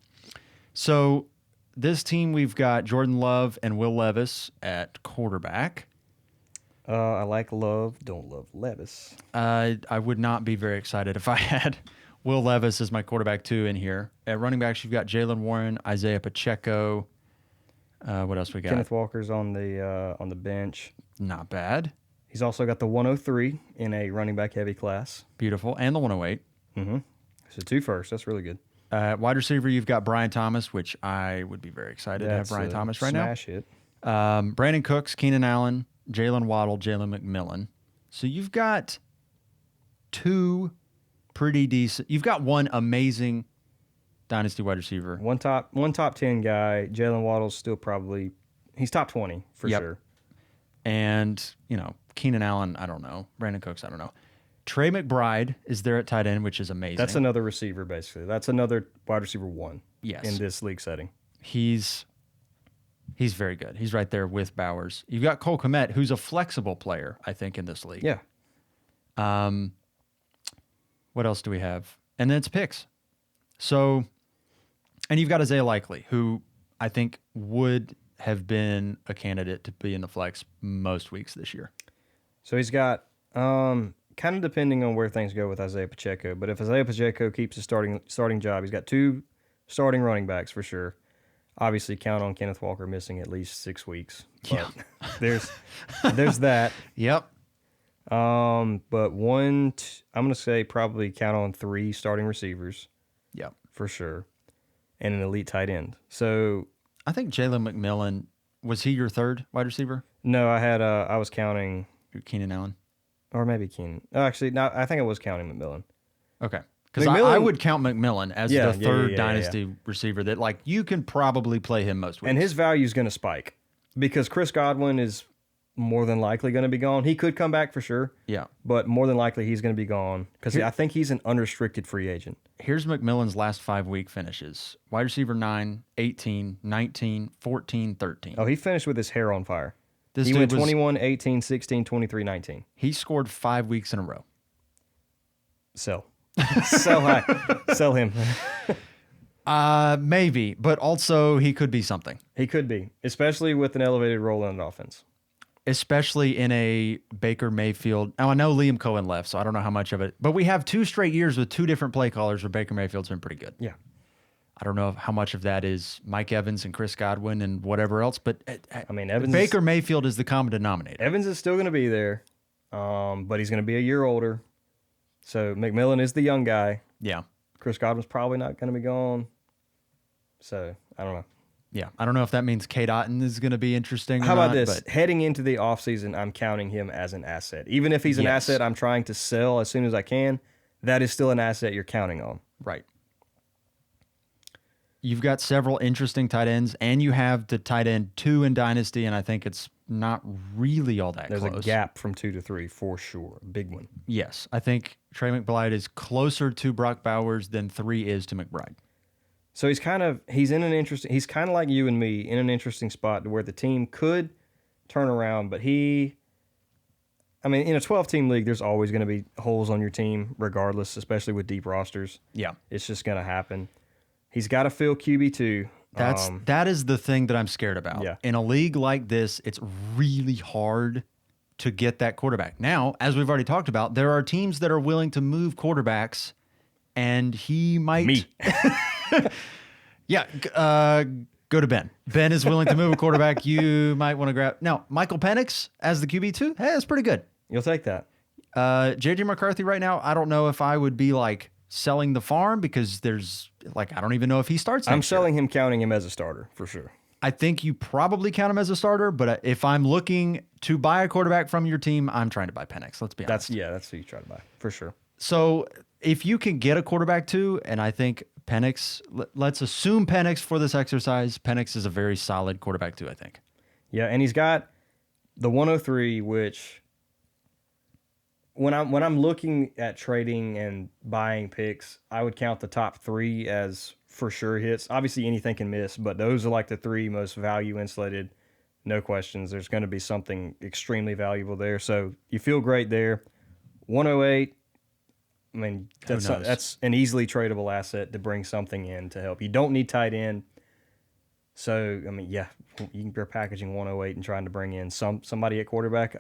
So this team, we've got Jordan Love and Will Levis at quarterback. I like Love, don't love Levis. I would not be very excited if I had Will Levis as my quarterback 2 in here. At running backs, you've got Jalen Warren, Isaiah Pacheco. What else we got? Kenneth Walker's on the bench. Not bad. He's also got the 103 in a running back heavy class. Beautiful. And the 108. Mm-hmm. So 2 first. That's really good. Wide receiver, you've got Brian Thomas, which I would be very excited to have Brian Thomas right now. Smash hit. Brandon Cooks, Keenan Allen, Jalen Waddle, Jalen McMillan. So you've got 2 pretty decent. You've got 1 amazing dynasty wide receiver. One top 10 guy. Jalen Waddle's still probably he's top 20 for sure. And, Keenan Allen, I don't know. Brandon Cooks, I don't know. Trey McBride is there at tight end, which is amazing. That's another receiver, basically. That's another wide receiver 1 in this league setting. He's very good. He's right there with Bowers. You've got Cole Kmet, who's a flexible player, I think, in this league. Yeah. What else do we have? And then it's picks. So, and you've got Isaiah Likely, who I think would have been a candidate to be in the flex most weeks this year. So he's got, kind of depending on where things go with Isaiah Pacheco, but if Isaiah Pacheco keeps his starting job, he's got 2 starting running backs for sure. Obviously, count on Kenneth Walker missing at least 6 weeks. But there's that. Yep. But I'm going to say probably count on 3 starting receivers. Yep. For sure. And an elite tight end. So I think Jalen McMillan, was he your third wide receiver? No, I was counting Keenan Allen. Or maybe Keenan. Oh, actually, no, I think I was counting McMillan. Okay. Because I would count McMillan as the third dynasty receiver that, you can probably play him most weeks. And his value is going to spike because Chris Godwin is more than likely going to be gone. He could come back for sure. Yeah. But more than likely he's going to be gone because I think he's an unrestricted free agent. Here's McMillan's last 5-week finishes. Wide receiver 9, 18, 19, 14, 13. Oh, he finished with his hair on fire. He went 21, 18, 16, 23, 19. He scored 5 weeks in a row. Sell high. Sell him. Maybe, but also he could be something. He could be, especially with an elevated role in an offense. Especially in a Baker Mayfield. Now, I know Liam Cohen left, so I don't know how much of it. But we have 2 straight years with 2 different play callers where Baker Mayfield's been pretty good. Yeah. I don't know how much of that is Mike Evans and Chris Godwin and whatever else, but Baker Mayfield is the common denominator. Evans is still going to be there, but he's going to be a year older. So McMillan is the young guy. Yeah. Chris Godwin's probably not going to be gone. So I don't know. Yeah. I don't know if that means Kate Otten is going to be interesting. How about this? Heading into the offseason, I'm counting him as an asset. Even if he's an asset I'm trying to sell as soon as I can, that is still an asset you're counting on. Right. You've got several interesting tight ends, and you have the tight end 2 in Dynasty, and I think it's not really all that close. There's a gap from 2 to 3 for sure. Big one. Yes. I think Trey McBride is closer to Brock Bowers than 3 is to McBride. So he's kind of like you and me in an interesting spot to where the team could turn around, but in a 12-team league, there's always going to be holes on your team regardless, especially with deep rosters. Yeah. It's just going to happen. He's got to fill QB2. That is the thing that I'm scared about. Yeah. In a league like this, it's really hard to get that quarterback. Now, as we've already talked about, there are teams that are willing to move quarterbacks, and he might... Me. Yeah, go to Ben. Ben is willing to move a quarterback. You might want to grab... Now, Michael Penix as the QB2, hey, that's pretty good. You'll take that. J.J. McCarthy right now, I don't know if I would be selling the farm because there's I don't even know if he starts. I'm selling him, counting him as a starter for sure. I think you probably count him as a starter, but if I'm looking to buy a quarterback from your team, I'm trying to buy Penix. Let's be honest. That's who you try to buy for sure. So if you can get a quarterback too, and I think Penix, let's assume Penix for this exercise, Penix is a very solid quarterback too, I think. Yeah, and he's got the 103, which when I'm looking at trading and buying picks, I would count the top 3 as for sure hits. Obviously, anything can miss, but those are the 3 most value insulated. No questions. There's going to be something extremely valuable there. So you feel great there. 108. That's an easily tradable asset to bring something in to help. You don't need tight end. So, you're packaging 108 and trying to bring in somebody at quarterback.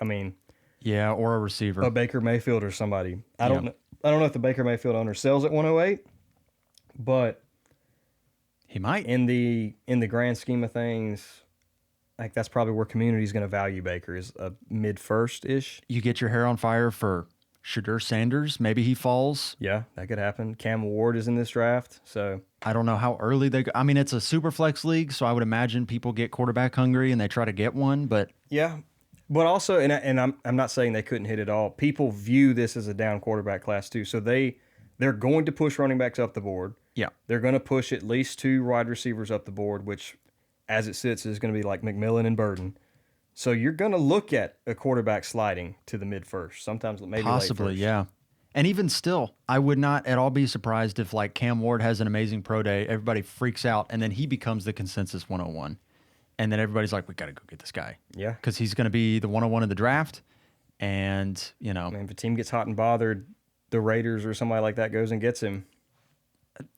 Yeah, or a receiver. A Baker Mayfield or somebody. I don't know if the Baker Mayfield owner sells at 108, but he might. In the grand scheme of things, that's probably where community is going to value Baker, is a mid-first-ish. You get your hair on fire for Shadur Sanders. Maybe he falls. Yeah, that could happen. Cam Ward is in this draft, so I don't know how early they go. It's a super flex league, so I would imagine people get quarterback hungry and they try to get one, but yeah. But also, and I'm not saying they couldn't hit it all. People view this as a down quarterback class too, so they're going to push running backs up the board. Yeah. They're going to push at least 2 wide receivers up the board, which, as it sits, is going to be like McMillan and Burden. So you're going to look at a quarterback sliding to the mid-first, sometimes maybe Possibly, late first. yeah. And even still, I would not at all be surprised if like Cam Ward has an amazing pro day, everybody freaks out, and then he becomes the consensus 101. And then everybody's like, we got to go get this guy. Yeah. Because he's going to be the 101 in the draft. And, you know, I mean, if a team gets hot and bothered, the Raiders or somebody like that goes and gets him.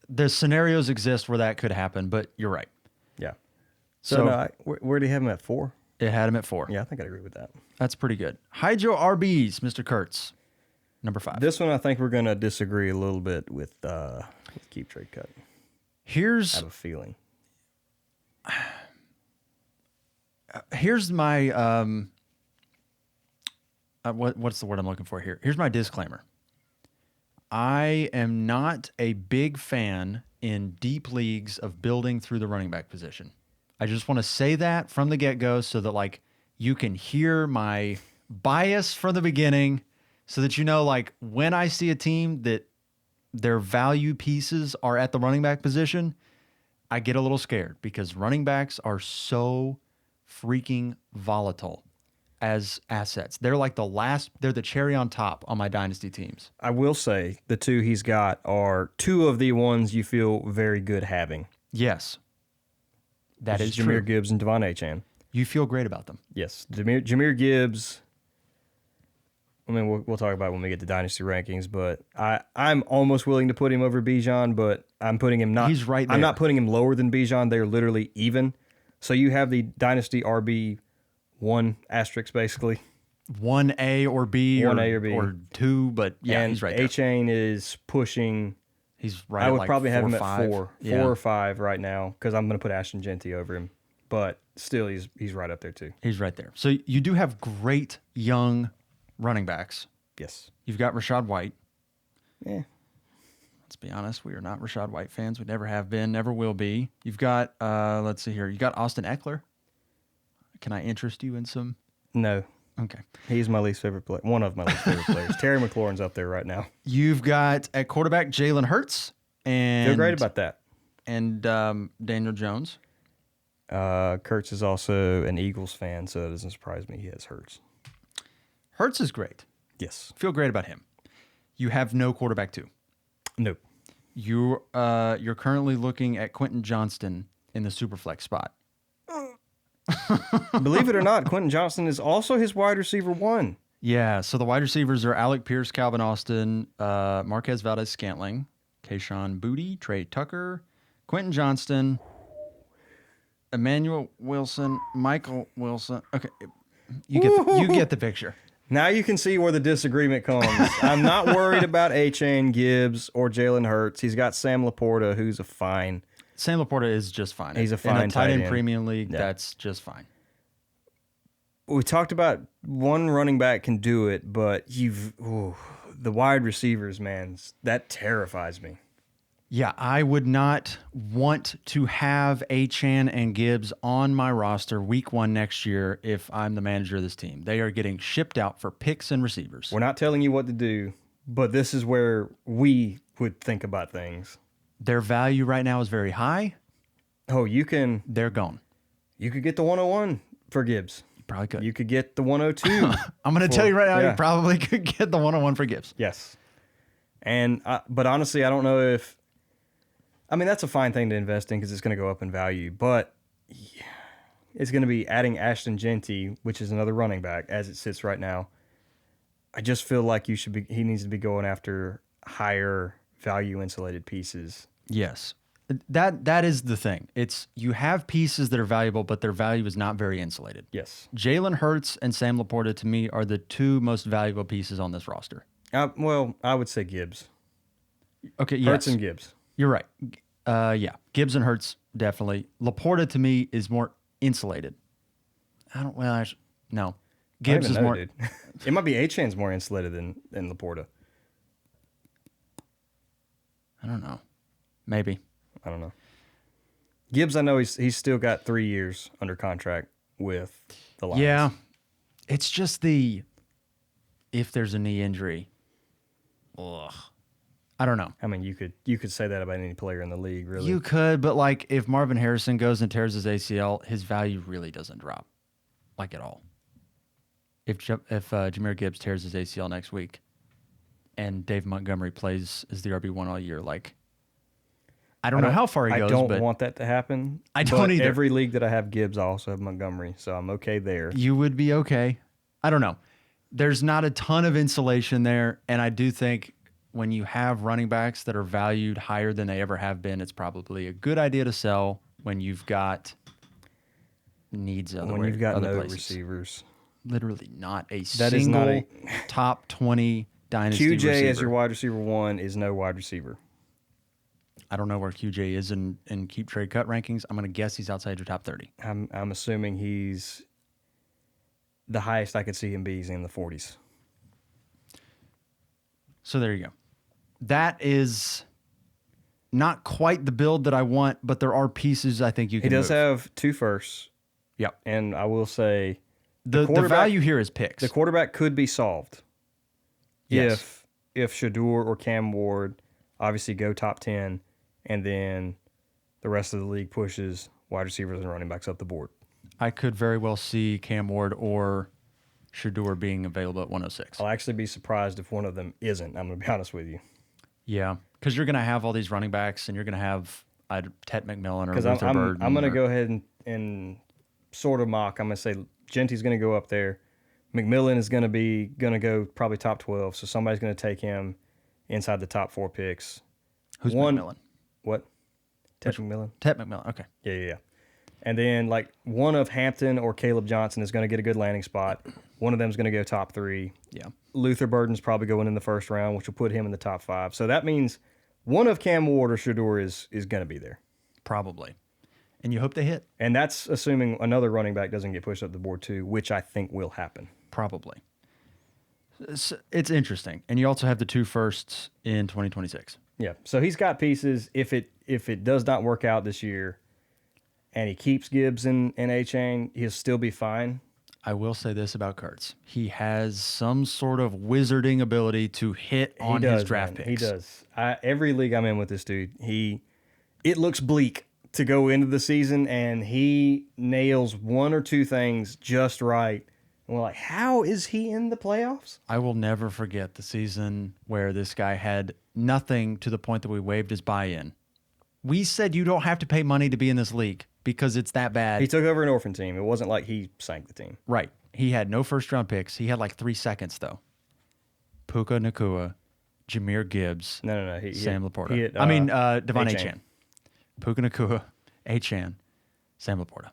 the scenarios exist where that could happen, but you're right. Yeah. So, So no, where do you have him at 4? it had him at 4. Yeah, I think I'd agree with that. That's pretty good. Hide your RBs, Mr. Kurtz. Number 5. This one, I think we're going to disagree a little bit with keep trade cut. I Here's have a feeling. here's my what's the word I'm looking for here? Here's my disclaimer. I am not a big fan in deep leagues of building through the running back position. I just want to say that from the get-go so that like you can hear my bias from the beginning so that you know like when I see a team that their value pieces are at the running back position, I get a little scared because running backs are so freaking volatile as assets. They're like they're the cherry on top on my dynasty teams. I will say the 2 he's got are 2 of the ones you feel very good having. Yes. That is Jameer true. Gibbs and Devon Achane. You feel great about them. Yes, Jameer Gibbs. I mean, we'll talk about it when we get to dynasty rankings, but I'm almost willing to put him over Bijan, but I'm putting him not. He's right there. I'm not putting him lower than Bijan. They're literally even. So you have the dynasty RB 1 asterisk basically. 1A or B 1A or B. or 2, but yeah, and he's right there. Achane is pushing. He's right. I at would like probably have 4 him or at 5. 4 Yeah. or 5 right now because I'm going to put Ashton Genty over him. But still, he's right up there too. He's right there. So you do have great young running backs. Yes. You've got Rashad White. Yeah. Let's be honest, we are not Rashad White fans. We never have been, never will be. You've got, let's see here. You got Austin Eckler. Can I interest you in some? No. Okay. He's my least favorite player. One of my least favorite players. Terry McLaurin's up there right now. You've got at quarterback Jalen Hurts and Feel great about that. and Daniel Jones. Kurtz is also an Eagles fan, so it doesn't surprise me he has Hurts. Hurts is great. Yes. Feel great about him. You have no quarterback 2. Nope. You're currently looking at Quentin Johnston in the superflex spot. Believe it or not, Quentin Johnston is also his wide receiver 1. Yeah, so the wide receivers are Alec Pierce, Calvin Austin, Marquez Valdez-Scantling, Kayshawn Booty, Trey Tucker, Quentin Johnston, Emmanuel Wilson, Michael Wilson. Okay, you get the picture. Now you can see where the disagreement comes. I'm not worried about Achane, Gibbs, or Jalen Hurts. He's got Sam Laporta, who's a fine. Sam Laporta is just fine. He's a in fine a tight tight end end. premium league. Yeah. That's just fine. We talked about one running back can do it, but the wide receivers, man, that terrifies me. Yeah, I would not want to have Achane and Gibbs on my roster week 1 next year if I'm the manager of this team. They are getting shipped out for picks and receivers. We're not telling you what to do, but this is where we would think about things. Their value right now is very high. Oh, They're gone. you could get the 101 for Gibbs. You probably could. You could get the 102. I'm going to tell you right now, yeah. you probably could get the 101 for Gibbs. Yes. And but honestly, I don't know if I mean that's a fine thing to invest in because it's going to go up in value, but it's going to be adding Ashton Genty, which is another running back as it sits right now. I just feel like he needs to be going after higher value insulated pieces. Yes. That is the thing. It's you have pieces that are valuable, but their value is not very insulated. Yes. Jalen Hurts and Sam Laporta, to me, are the 2 most valuable pieces on this roster. Well, I would say Gibbs. Okay, yes. Hurts and Gibbs. You're right. Yeah, Gibbs and Hurts, definitely. Laporta, to me, is more insulated. No. Gibbs is more... Dude. It might be Achane's more insulated than Laporta. I don't know. Maybe. I don't know. Gibbs, I know he's still got 3 years under contract with the Lions. Yeah. It's just if there's a knee injury, ugh. I don't know. I mean, you could say that about any player in the league, really. You could, but like if Marvin Harrison goes and tears his ACL, his value really doesn't drop, like at all. If Jahmyr Gibbs tears his ACL next week, and Dave Montgomery plays as the RB1 all year, like I don't know how far he goes. I don't but want that to happen. I don't either. Every league that I have Gibbs, I also have Montgomery, so I'm okay there. You would be okay. I don't know. There's not a ton of insulation there, and I do think when you have running backs that are valued higher than they ever have been, it's probably a good idea to sell when you've got needs other When you've got other no places. Receivers. Literally not a That is not single top 20 dynasty QJ receiver. as your wide receiver 1 is no wide receiver. I don't know where QJ is in keep trade cut rankings. I'm going to guess he's outside your top 30. I'm assuming he's the highest I could see him be is in the 40s. So there you go. That is not quite the build that I want, but there are pieces I think you He can does move. have 2 firsts. Yep. And I will say The value here is picks. the quarterback could be solved. Yes. If Shador or Cam Ward obviously go top 10 and then the rest of the league pushes wide receivers and running backs up the board. I could very well see Cam Ward or Shador being available at 106. I'll actually be surprised if one of them isn't. I'm going to be honest with you. Yeah, because you're going to have all these running backs, and you're going to have Ted McMillan or Because Luther I'm Burden. going to go ahead and sort of mock. I'm going to say Genty's going to go up there. McMillan is going to go probably top 12, so somebody's going to take him inside the top 4 picks. Who's McMillan? What? Ted McMillan? Ted McMillan, okay. Yeah. And then like one of Hampton or Caleb Johnson is going to get a good landing spot. One of them is going to go top 3. Yeah. Luther Burden's probably going in the first round, which will put him in the top 5. So that means one of Cam Ward or Shador is going to be there. Probably. And you hope they hit? And that's assuming another running back doesn't get pushed up the board too, which I think will happen. Probably. It's interesting. And you also have the 2 firsts in 2026. Yeah. So he's got pieces. If it does not work out this year and he keeps Gibbs and A-Chain, he'll still be fine. I will say this about Kurtz. He has some sort of wizarding ability to hit on his draft picks. He does. Every league I'm in with this dude, it looks bleak to go into the season, and he nails 1 or 2 things just right. And we're like, how is he in the playoffs? I will never forget the season where this guy had nothing to the point that we waived his buy-in. We said you don't have to pay money to be in this league because it's that bad. He took over an orphan team. It wasn't like he sank the team. Right. He had no first-round picks. He had like 3 seconds, though. Puka Nacua, Jahmyr Gibbs, No. Sam Laporta. Hit, Devon A-Chain. A-Chan. Puka Nacua, A-Chan, Sam Laporta.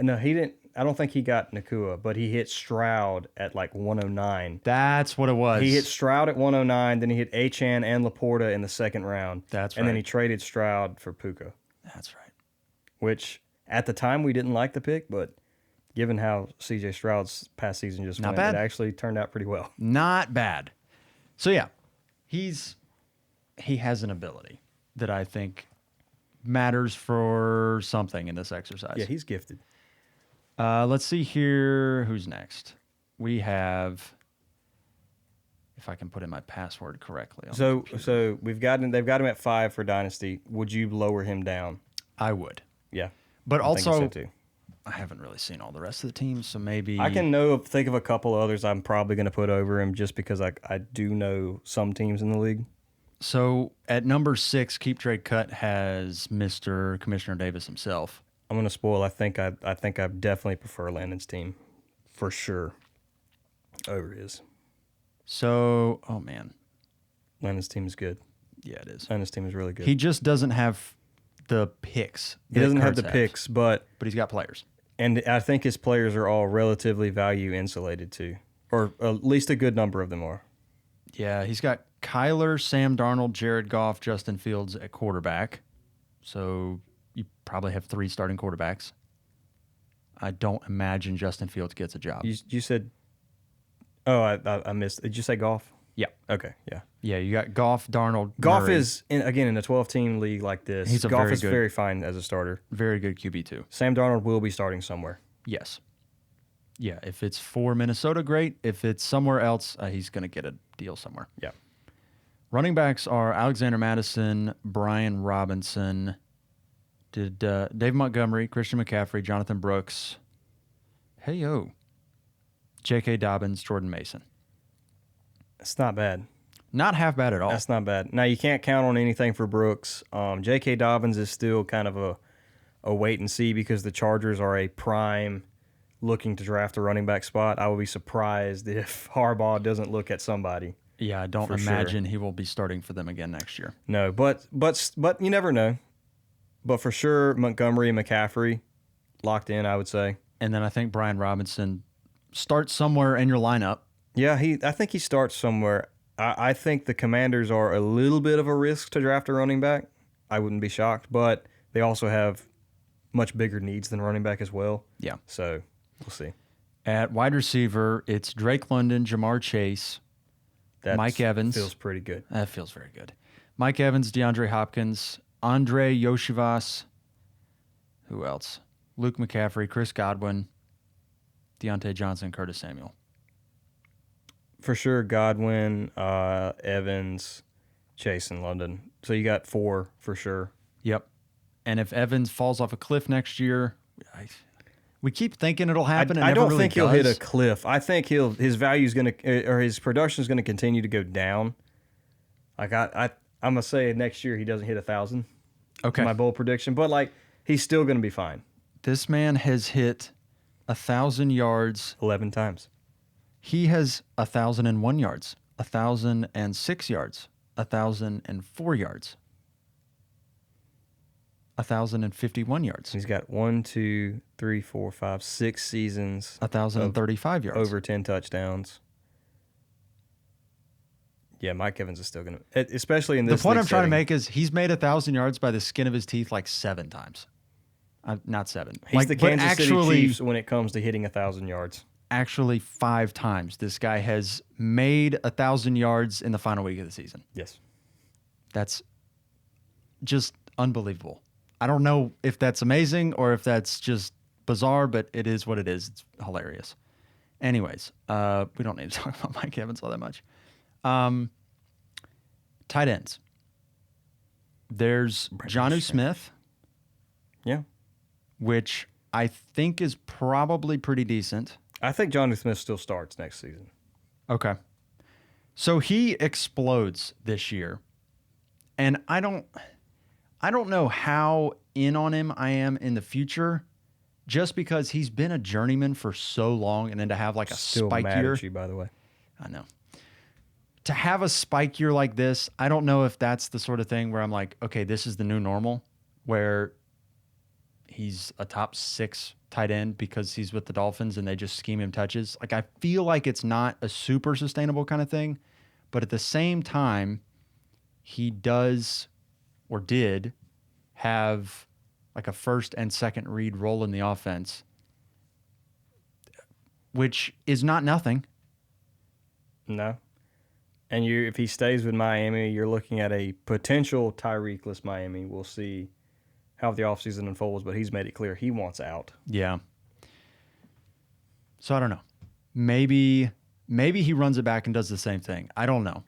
No, he didn't. I don't think he got Nakua, but he hit Stroud at like 109. That's what it was. He hit Stroud at 109, then he hit A-Chan and Laporta in the second round. That's And then right. he traded Stroud for Puka, That's right. which at the time we didn't like the pick, but given how C.J. Stroud's past season just Not went, bad. it actually turned out pretty well. Not bad. So yeah, he has an ability that I think matters for something in this exercise. Yeah, he's gifted. Let's see here. Who's next? We have, if I can put in my password correctly. On the computer. So they've got him at 5 for Dynasty. Would you lower him down? I would. Yeah. But I'm thinking also, so too. I haven't really seen all the rest of the teams, so maybe I can think of a couple others I'm probably going to put over him just because I do know some teams in the league. So at number 6, Keep Trade Cut has Mr. Commissioner Davis himself. I'm going to spoil. I think I definitely prefer Landon's team for sure over his. So, oh man, Landon's team is good. yeah, it is. Landon's team is really good. He just doesn't have the picks. He doesn't have Kurtz the has, picks, but he's got players. I think his players are all relatively value insulated too, or at least a good number of them are. Yeah, he's got Kyler, Sam Darnold, Jared Goff, Justin Fields at quarterback. So you probably have 3 starting quarterbacks. I don't imagine Justin Fields gets a job. You said, oh, I missed. Did you say golf? Yeah. Okay, yeah. Yeah, you got Goff, Darnold, Goff Murray. is in a 12-team league like this. He's a Goff very is good- very fine as a starter. Very good QB2. Sam Darnold will be starting somewhere. Yes. Yeah, if it's for Minnesota, great. If it's somewhere else, he's going to get a deal somewhere. Yeah. Running backs are Alexander Madison, Brian Robinson, Dave Montgomery, Christian McCaffrey, Jonathan Brooks, J.K. Dobbins, Jordan Mason. It's not bad. Not half bad at all. That's not bad. Now, you can't count on anything for Brooks. J.K. Dobbins is still kind of a wait and see because the Chargers are a prime looking to draft a running back spot. I would be surprised if Harbaugh doesn't look at somebody. Yeah, I don't imagine he will be starting for them again next year. No, but you never know. But for sure, Montgomery and McCaffrey locked in, I would say. And then I think Brian Robinson starts somewhere in your lineup. Yeah, I think he starts somewhere. I think the Commanders are a little bit of a risk to draft a running back. I wouldn't be shocked, but they also have much bigger needs than running back as well. Yeah. So we'll see. At wide receiver, it's Drake London, Jamar Chase, Mike Evans. Feels pretty good. That feels very good. Mike Evans, DeAndre Hopkins, Andre Yoshivas. Who else? Luke McCaffrey, Chris Godwin, Deontay Johnson, Curtis Samuel. For sure, Godwin, Evans, Chase, and London. So you got 4 for sure. Yep. And if Evans falls off a cliff next year, we keep thinking it'll happen. I don't think he'll hit a cliff. I think his value is going to, or his production is going to continue to go down. Like I'm gonna say next year he doesn't hit 1,000. Okay. My bold prediction, but like he's still going to be fine. This man has hit 1,000 yards 11 times. He has 1,001 yards, 1,006 yards, 1,004 yards, 1,051 yards. He's got 6 seasons. 1,035 yards. Over 10 touchdowns. Yeah, Mike Evans is still going to, especially in this. The point I'm trying to make is he's made 1,000 yards by the skin of his teeth like 7 times. Not 7. He's the Kansas City Chiefs when it comes to hitting 1,000 yards. Actually, 5 times this guy has made 1,000 yards in the final week of the season. Yes. That's just unbelievable. I don't know if that's amazing or if that's just bizarre, but it is what it is. It's hilarious. Anyways, we don't need to talk about Mike Evans all that much. Tight ends. There's Jonnu Smith. Yeah. Which I think is probably pretty decent. I think Jonnu Smith still starts next season. Okay. So he explodes this year. And I don't know how in on him I am in the future, just because he's been a journeyman for so long, and then to have like a spike mad year. At you, by the way. I know. To have a spike year like this, I don't know if that's the sort of thing where I'm like, okay, this is the new normal, where he's a top 6 tight end because he's with the Dolphins and they just scheme him touches. Like, I feel like it's not a super sustainable kind of thing, but at the same time, he does or did have like a first and second read role in the offense, which is not nothing. No. And if he stays with Miami, you're looking at a potential Tyreek-less Miami. We'll see how the offseason unfolds, but he's made it clear he wants out. Yeah. So I don't know. Maybe he runs it back and does the same thing. I don't know.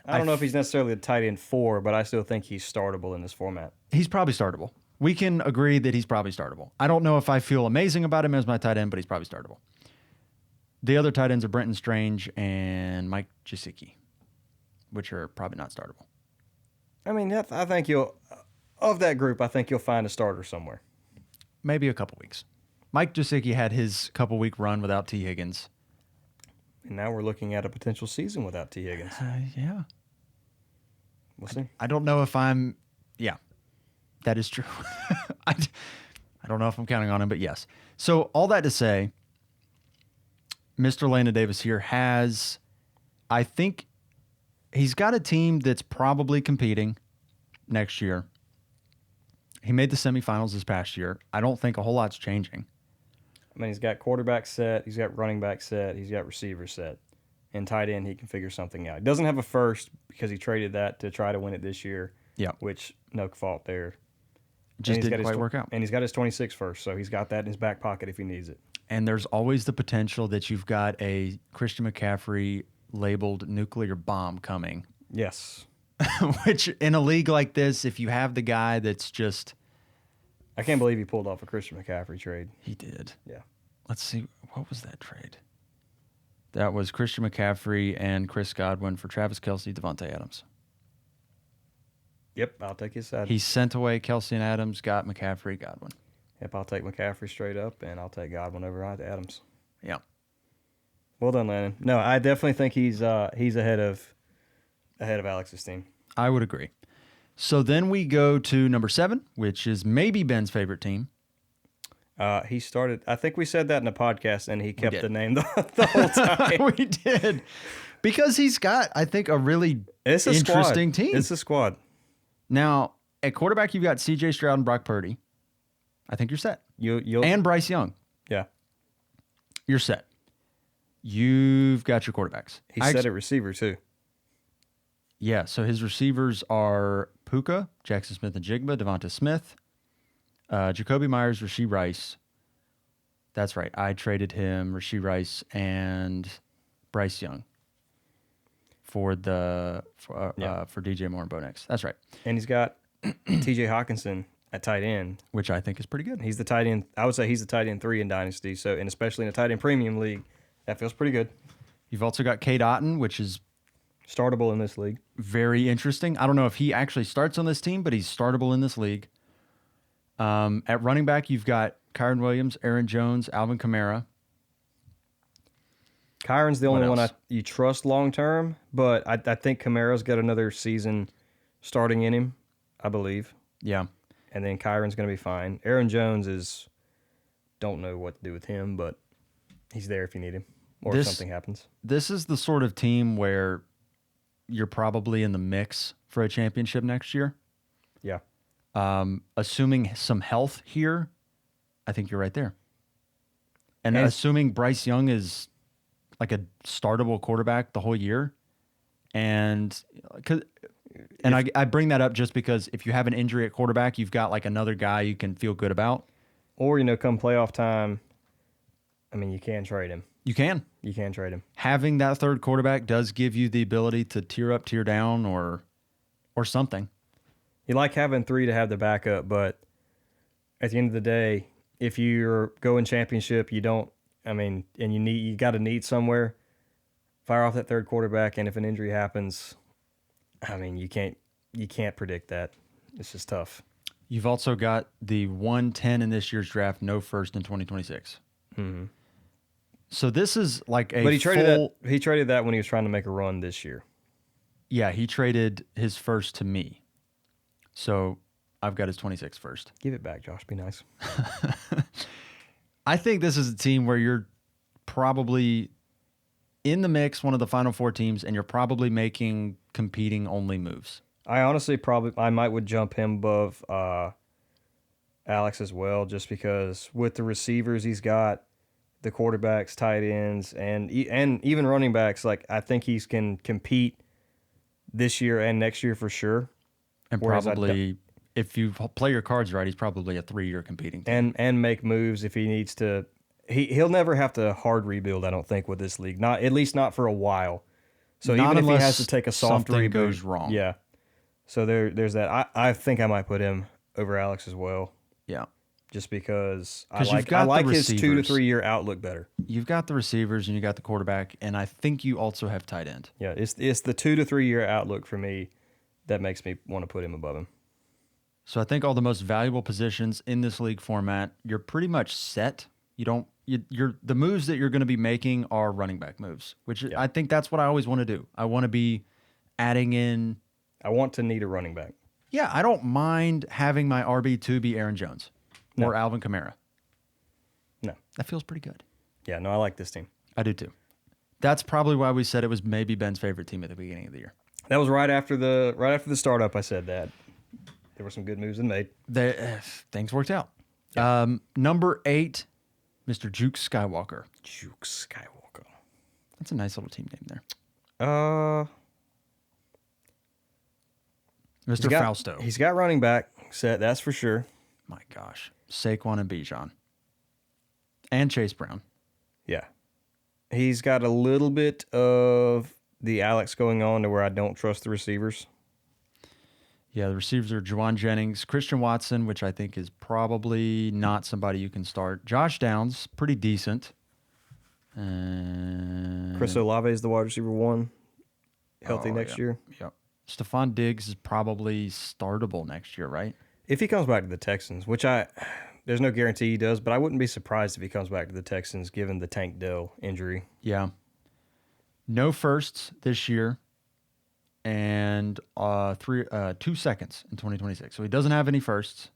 I don't know if he's necessarily a tight end 4, but I still think he's startable in this format. He's probably startable. We can agree that he's probably startable. I don't know if I feel amazing about him as my tight end, but he's probably startable. The other tight ends are Brenton Strange and Mike Gesicki, which are probably not startable. I mean, I think of that group, I think you'll find a starter somewhere. Maybe a couple weeks. Mike Gesicki had his couple week run without T. Higgins. And now we're looking at a potential season without T. Higgins. Yeah. We'll see. I don't know if I'm... Yeah, that is true. I don't know if I'm counting on him, but yes. So all that to say, Mr. Lana Davis here has... I think he's got a team that's probably competing next year. He made the semifinals this past year. I don't think a whole lot's changing. I mean, he's got quarterback set, he's got running back set, he's got receiver set. And tight end, he can figure something out. He doesn't have a first because he traded that to try to win it this year. Yeah. Which, no fault there. Just didn't quite work out. And he's got his 26 first, so he's got that in his back pocket if he needs it. And there's always the potential that you've got a Christian McCaffrey labeled nuclear bomb coming Yes. Which in a league like this, if you have the guy that's just... I can't believe he pulled off a Christian McCaffrey trade. He did. Yeah. Let's see. What was that trade? That was Christian McCaffrey and Chris Godwin for Travis Kelce, Devontae Adams. Yep, I'll take his side. He sent away Kelce and Adams, got McCaffrey, Godwin. Yep, I'll take McCaffrey straight up, and I'll take Godwin over Adams. Yeah. Well done, Landon. No, I definitely think he's ahead of Alex's team. I would agree. So then we go to number 7, which is maybe Ben's favorite team. He started. I think we said that in the podcast, and he kept did. the name the whole time. We did. Because he's got, I think, a really interesting team. It's a squad. Now, at quarterback, you've got C.J. Stroud and Brock Purdy. I think you're set. You'll And Bryce Young. Yeah. You're set. You've got your quarterbacks. He's set at receiver, too. Yeah, so his receivers are Puka, Jackson Smith and Jigba, Devonta Smith, Jacoby Myers, Rashee Rice. That's right. I traded him, Rashee Rice, and Bryce Young for DJ Moore and Bo Nix. That's right. And he's got T.J. Hawkinson at tight end, which I think is pretty good. He's the tight end. I would say he's the tight end 3 in Dynasty. So, and especially in a tight end premium league, that feels pretty good. You've also got Cade Otton, which is startable in this league. Very interesting. I don't know if he actually starts on this team, but he's startable in this league. At running back, you've got Kyron Williams, Aaron Jones, Alvin Kamara. Kyron's the only one you trust long term, but I think Kamara's got another season starting in him, I believe. Yeah. And then Kyron's going to be fine. Aaron Jones don't know what to do with him, but he's there if you need him or if something happens. This is the sort of team where you're probably in the mix for a championship next year. Yeah. Assuming some health here, I think you're right there. And assuming Bryce Young is like a startable quarterback the whole year. I bring that up just because if you have an injury at quarterback, you've got like another guy you can feel good about. Or, come playoff time, I mean, you can trade him. You can. You can trade him. Having that third quarterback does give you the ability to tier up, tier down, or something. You like having 3 to have the backup, but at the end of the day, if you're going championship, you don't. I mean, and you got to need somewhere. Fire off that third quarterback, and if an injury happens, I mean, you can't predict that. It's just tough. You've also got the 110 in this year's draft, no first in 2026. Mm-hmm. So this is like a. But he traded that when he was trying to make a run this year. Yeah, he traded his first to me. So I've got his 26 first. Give it back, Josh. Be nice. I think this is a team where you're probably in the mix, one of the final 4 teams, and you're probably making competing only moves. I honestly I might would jump him above Alex as well, just because with the receivers he's got, the quarterbacks, tight ends, and even running backs, like I think he can compete this year and next year for sure. And probably, if you play your cards right, he's probably a 3-year competing team. And make moves if he needs to. He'll never have to hard rebuild, I don't think, with this league. At least not for a while. So even if he has to take a soft something reboot, goes wrong. Yeah. So there's that. I think I might put him over Alex as well. Yeah. Just because I got like his receivers. 2 to 3 year outlook better. You've got the receivers and you got the quarterback, and I think you also have tight end. Yeah, it's the 2 to 3 year outlook for me that makes me want to put him above him. So I think all the most valuable positions in this league format, you're pretty much set. You're the moves that you're going to be making are running back moves, which I think that's what I always want to do. I want to be adding in. I want to need a running back. Yeah, I don't mind having my RB2 be Aaron Jones or Alvin Kamara. No. That feels pretty good. Yeah, no, I like this team. I do too. That's probably why we said it was maybe Ben's favorite team at the beginning of the year. That was right after the startup. I said that there were some good moves made. Things worked out. Yeah. Number 8, Mr. Juke Skywalker. Juke Skywalker. That's a nice little team name there. Mr. Fausto. He's got running back set, that's for sure. My gosh. Saquon and Bijan. And Chase Brown. Yeah. He's got a little bit of the Alex going on to where I don't trust the receivers. Yeah, the receivers are Juwan Jennings, Christian Watson, which I think is probably not somebody you can start. Josh Downs, pretty decent. Chris Olave is the wide receiver 1, healthy Oh, next yeah. year. Yep. Stephon Diggs is probably startable next year, right? If he comes back to the Texans, which there's no guarantee he does, but I wouldn't be surprised if he comes back to the Texans given the Tank Dell injury. Yeah. No firsts this year and 2 seconds in 2026. So he doesn't have any firsts.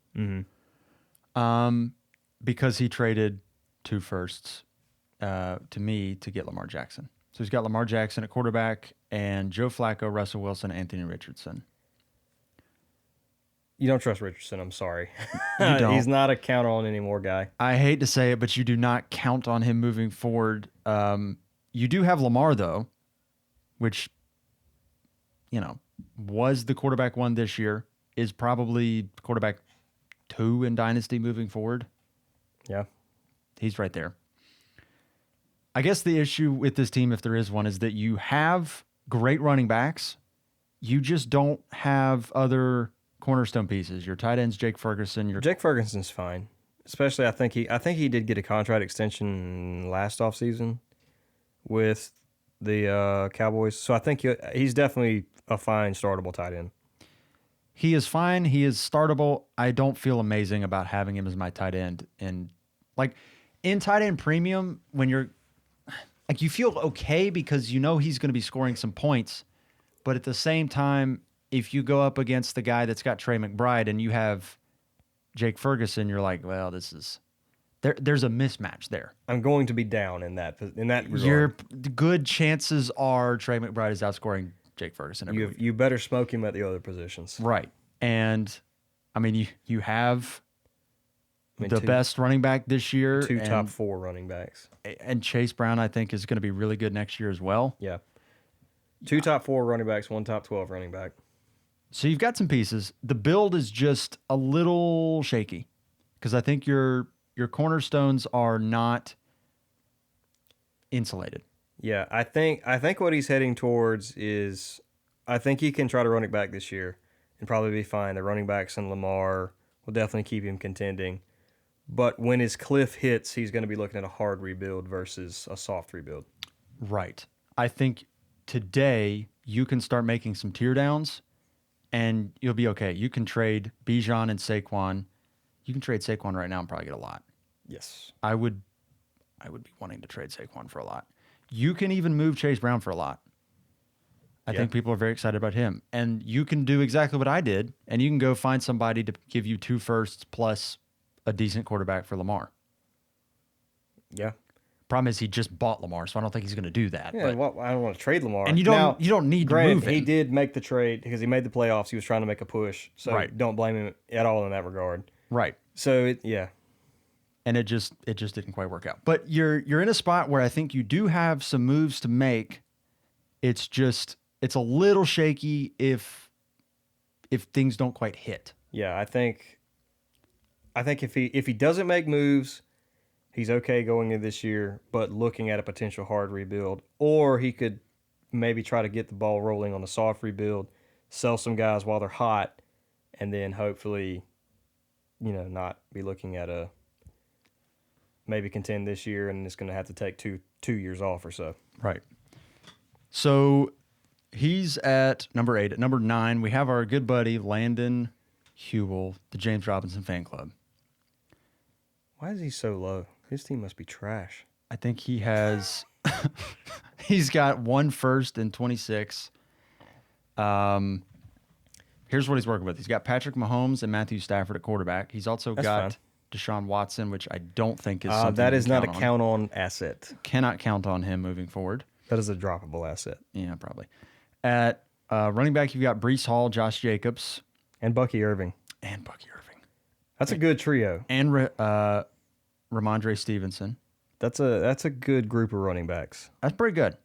Because he traded 2 firsts to me to get Lamar Jackson. So he's got Lamar Jackson at quarterback and Joe Flacco, Russell Wilson, Anthony Richardson. You don't trust Richardson, I'm sorry. You don't. He's not a count on anymore guy. I hate to say it, but you do not count on him moving forward. You do have Lamar, though, which, was the quarterback 1 this year, is probably quarterback 2 in Dynasty moving forward. Yeah. He's right there. I guess the issue with this team, if there is one, is that you have great running backs. You just don't have other cornerstone pieces. Your tight ends, Jake Ferguson. Jake Ferguson's fine. Especially, I think he did get a contract extension last offseason with the Cowboys. So I think he's definitely a fine startable tight end. He is fine. He is startable. I don't feel amazing about having him as my tight end. And in tight end premium, when you're you feel okay because he's going to be scoring some points. But at the same time, if you go up against the guy that's got Trey McBride and you have Jake Ferguson, you're like, well, this is there's a mismatch there. I'm going to be down in that regard. Your good chances are Trey McBride is outscoring Jake Ferguson every week. You better smoke him at the other positions. Right. And you have the best running back this year. 2 top 4 running backs. And Chase Brown, I think, is going to be really good next year as well. Yeah. 2 top 4 running backs, 1 top 12 running back. So you've got some pieces. The build is just a little shaky because I think your cornerstones are not insulated. Yeah, I think what he's heading towards is I think he can try to run it back this year and probably be fine. The running backs and Lamar will definitely keep him contending. But when his cliff hits, he's going to be looking at a hard rebuild versus a soft rebuild. Right. I think today you can start making some tear downs and you'll be okay. You can trade Bijan and Saquon. You can trade Saquon right now and probably get a lot. Yes. I would be wanting to trade Saquon for a lot. You can even move Chase Brown for a lot. I think people are very excited about him. And you can do exactly what I did, and you can go find somebody to give you 2 firsts plus a decent quarterback for Lamar. Yeah. Problem is he just bought Lamar, so I don't think he's going to do that. Yeah, well, I don't want to trade Lamar. And you don't need to move him. He did make the trade because he made the playoffs. He was trying to make a push. So don't blame him at all in that regard. Right. So, And it just didn't quite work out. But you're in a spot where I think you do have some moves to make. It's a little shaky if things don't quite hit. Yeah, I think if he doesn't make moves, he's okay going into this year, but looking at a potential hard rebuild. Or he could maybe try to get the ball rolling on a soft rebuild, sell some guys while they're hot, and then hopefully, not be looking at maybe contend this year, and it's going to have to take two years off or so. Right. So he's at number 8. At number 9, we have our good buddy Landon Hewell, the James Robinson fan club. Why is he so low? His team must be trash. I think he has he's got 1 first and 26. Here's what he's working with. He's got Patrick Mahomes and Matthew Stafford at quarterback. He's also got Deshaun Watson, which I don't think is something that is not a on. count-on asset. Cannot count on him moving forward. That is a droppable asset. Yeah, probably. At running back, you've got Breece Hall, Josh Jacobs. And Bucky Irving. That's a good trio. And Ramondre Stevenson. That's a good group of running backs. That's pretty good.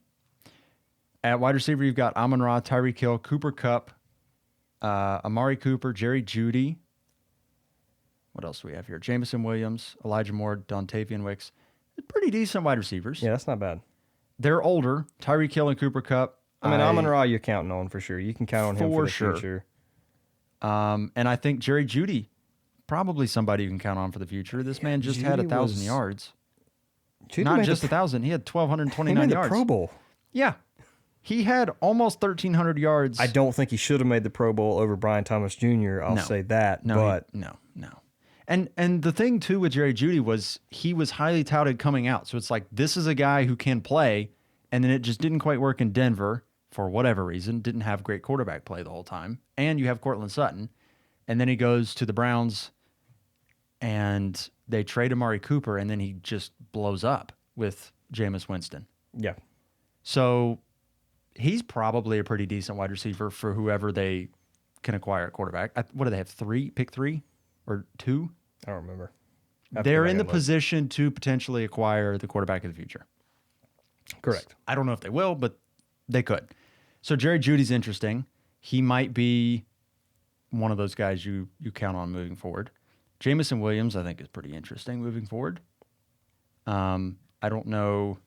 At wide receiver, you've got Amon-Ra, Tyreek Hill, Cooper Kupp, Amari Cooper, Jerry Jeudy. What else do we have here? Jameson Williams, Elijah Moore, Dontavian Wicks. Pretty decent wide receivers. Yeah, that's not bad. They're older. Tyreek Hill and Cooper Kupp. I mean, Amon-Ra you're counting on for sure. You can count on him for the future. And I think Jerry Jeudy, probably somebody you can count on for the future. This man just had 1,000 yards. Not just 1,000. He had 1,229 yards. He made yards. the Pro Bowl. Yeah. He had almost 1,300 yards. I don't think he should have made the Pro Bowl over Brian Thomas Jr. I'll say that. No. And the thing, too, with Jerry Jeudy was he was highly touted coming out. So it's like, this is a guy who can play, and then it just didn't quite work in Denver for whatever reason. Didn't have great quarterback play the whole time. And you have Cortland Sutton. And then he goes to the Browns, and they trade Amari Cooper, and then he just blows up with Jameis Winston. Yeah. So he's probably a pretty decent wide receiver for whoever they can acquire at quarterback. What do they have? Pick three or two? I don't remember. They're in the position to potentially acquire the quarterback of the future. Correct. I don't know if they will, but they could. So Jerry Jeudy's interesting. He might be one of those guys you count on moving forward. Jamison Williams, I think, is pretty interesting moving forward. I don't know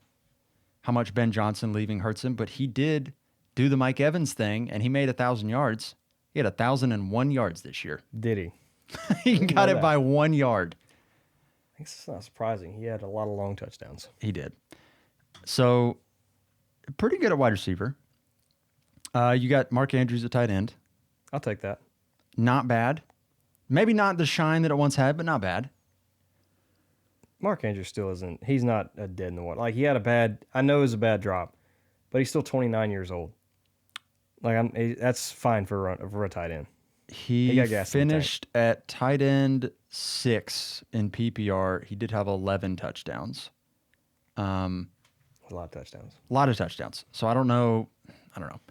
how much Ben Johnson leaving hurts him, but he did do the Mike Evans thing, and he made 1,000 yards. He had 1,001 yards this year. Did he? He got it by 1 yard. I guess it's not surprising. He had a lot of long touchdowns. He did. So, pretty good at wide receiver. You got Mark Andrews at tight end. I'll take that. Not bad. Maybe not the shine that it once had, but not bad. Mark Andrews still isn't. He's not a dead in the water. Like, he had I know it was a bad drop, but he's still 29 years old. Like, that's fine for a tight end. He finished at tight end 6 in PPR. He did have 11 touchdowns. A lot of touchdowns. A lot of touchdowns. So I don't know.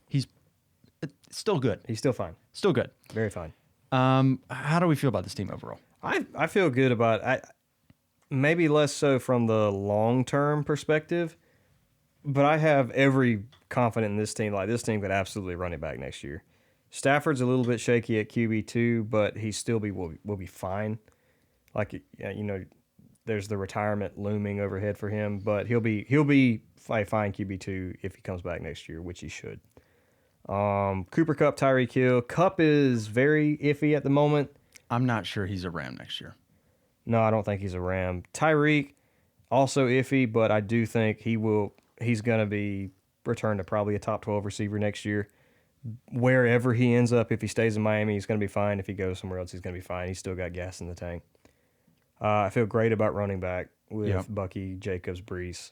He's still good. He's still fine. Still good. Very fine. How do we feel about this team overall? I feel good about maybe less so from the long-term perspective, but I have every confidence in this team. Like, this team could absolutely run it back next year. Stafford's a little bit shaky at QB2, but he still will be fine. Like, there's the retirement looming overhead for him, but he'll be a fine QB2 if he comes back next year, which he should. Cooper Kupp, Tyreek Hill. Kupp is very iffy at the moment. I'm not sure he's a Ram next year. No, I don't think he's a Ram. Tyreek, also iffy, but I do think he's going to be returned to probably a top 12 receiver next year. Wherever he ends up, if he stays in Miami, he's going to be fine. If he goes somewhere else, he's going to be fine. He's still got gas in the tank. I feel great about running back with Bucky, Jacobs, Brees.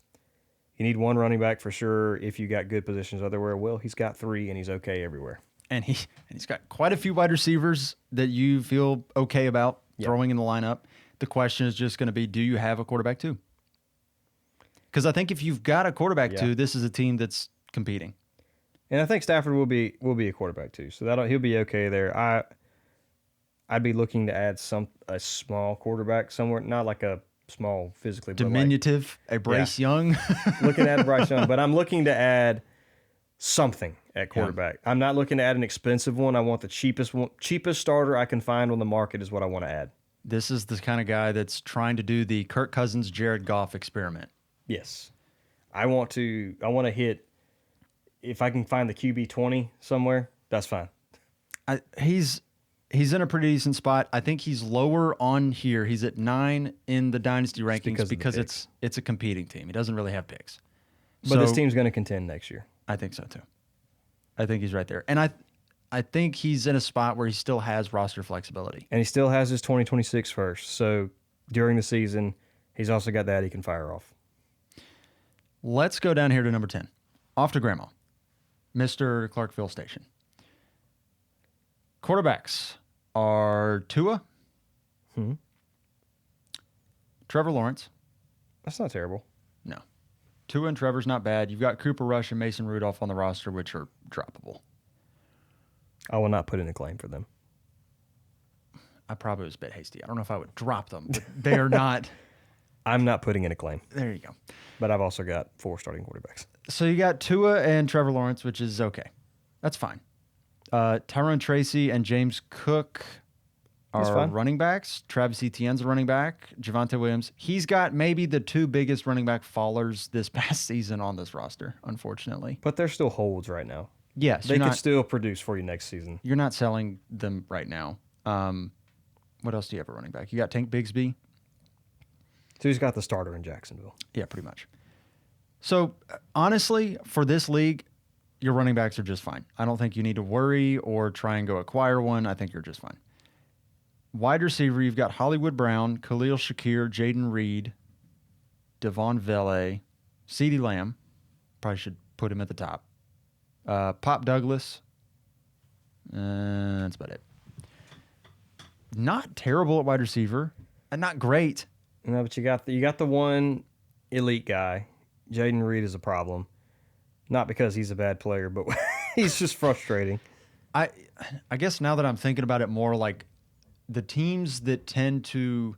You need one running back for sure if you got good positions everywhere. Well, he's got 3, and he's okay everywhere. And he's got quite a few wide receivers that you feel okay about throwing in the lineup. The question is just going to be, do you have a quarterback too? Because I think if you've got a quarterback too, this is a team that's competing. And I think Stafford will be a quarterback too, so he'll be okay there. I'd be looking to add a small quarterback somewhere, not like a small physically, diminutive, a Bryce Young. Looking at Bryce Young, but I'm looking to add something at quarterback. I'm not looking to add an expensive one. I want the cheapest starter I can find on the market is what I want to add. This is the kind of guy that's trying to do the Kirk Cousins, Jared Goff experiment. Yes, I want to hit. If I can find the QB 20 somewhere, that's fine. He's in a pretty decent spot. I think he's lower on here. He's at 9 in the dynasty rankings because it's a competing team. He doesn't really have picks. But this team's going to contend next year. I think so too. I think he's right there. And I think he's in a spot where he still has roster flexibility. And he still has his 2026 first. So during the season, he's also got that he can fire off. Let's go down here to number 10. Off to Grandma. Mr. Clarkville Station. Quarterbacks are Tua, Trevor Lawrence. That's not terrible. No. Tua and Trevor's not bad. You've got Cooper Rush and Mason Rudolph on the roster, which are droppable. I will not put in a claim for them. I probably was a bit hasty. I don't know if I would drop them, but they are not. I'm not putting in a claim. There you go. But I've also got 4 starting quarterbacks. So you got Tua and Trevor Lawrence, which is okay. That's fine. Tyrone Tracy and James Cook That's Our fine. running backs, Travis Etienne's a running back, Javonte Williams. He's got maybe the two biggest running back fallers this past season on this roster, unfortunately. But they're still holds right now. Yes, They could still produce for you next season. you're not selling them right now. What else do you have at running back? You got Tank Bigsby? So he's got the starter in Jacksonville. Yeah, pretty much. So honestly, for this league, your running backs are just fine. I don't think you need to worry or try and go acquire one. I think you're just fine. Wide receiver, you've got Hollywood Brown, Khalil Shakir, Jaden Reed, Devon Vele, CeeDee Lamb. Probably should put him at the top. Pop Douglas. That's about it. Not terrible at wide receiver. Not great. No, but you got the one elite guy. Jaden Reed is a problem. Not because he's a bad player, but he's just frustrating. I guess now that I'm thinking about it more, like the teams that tend to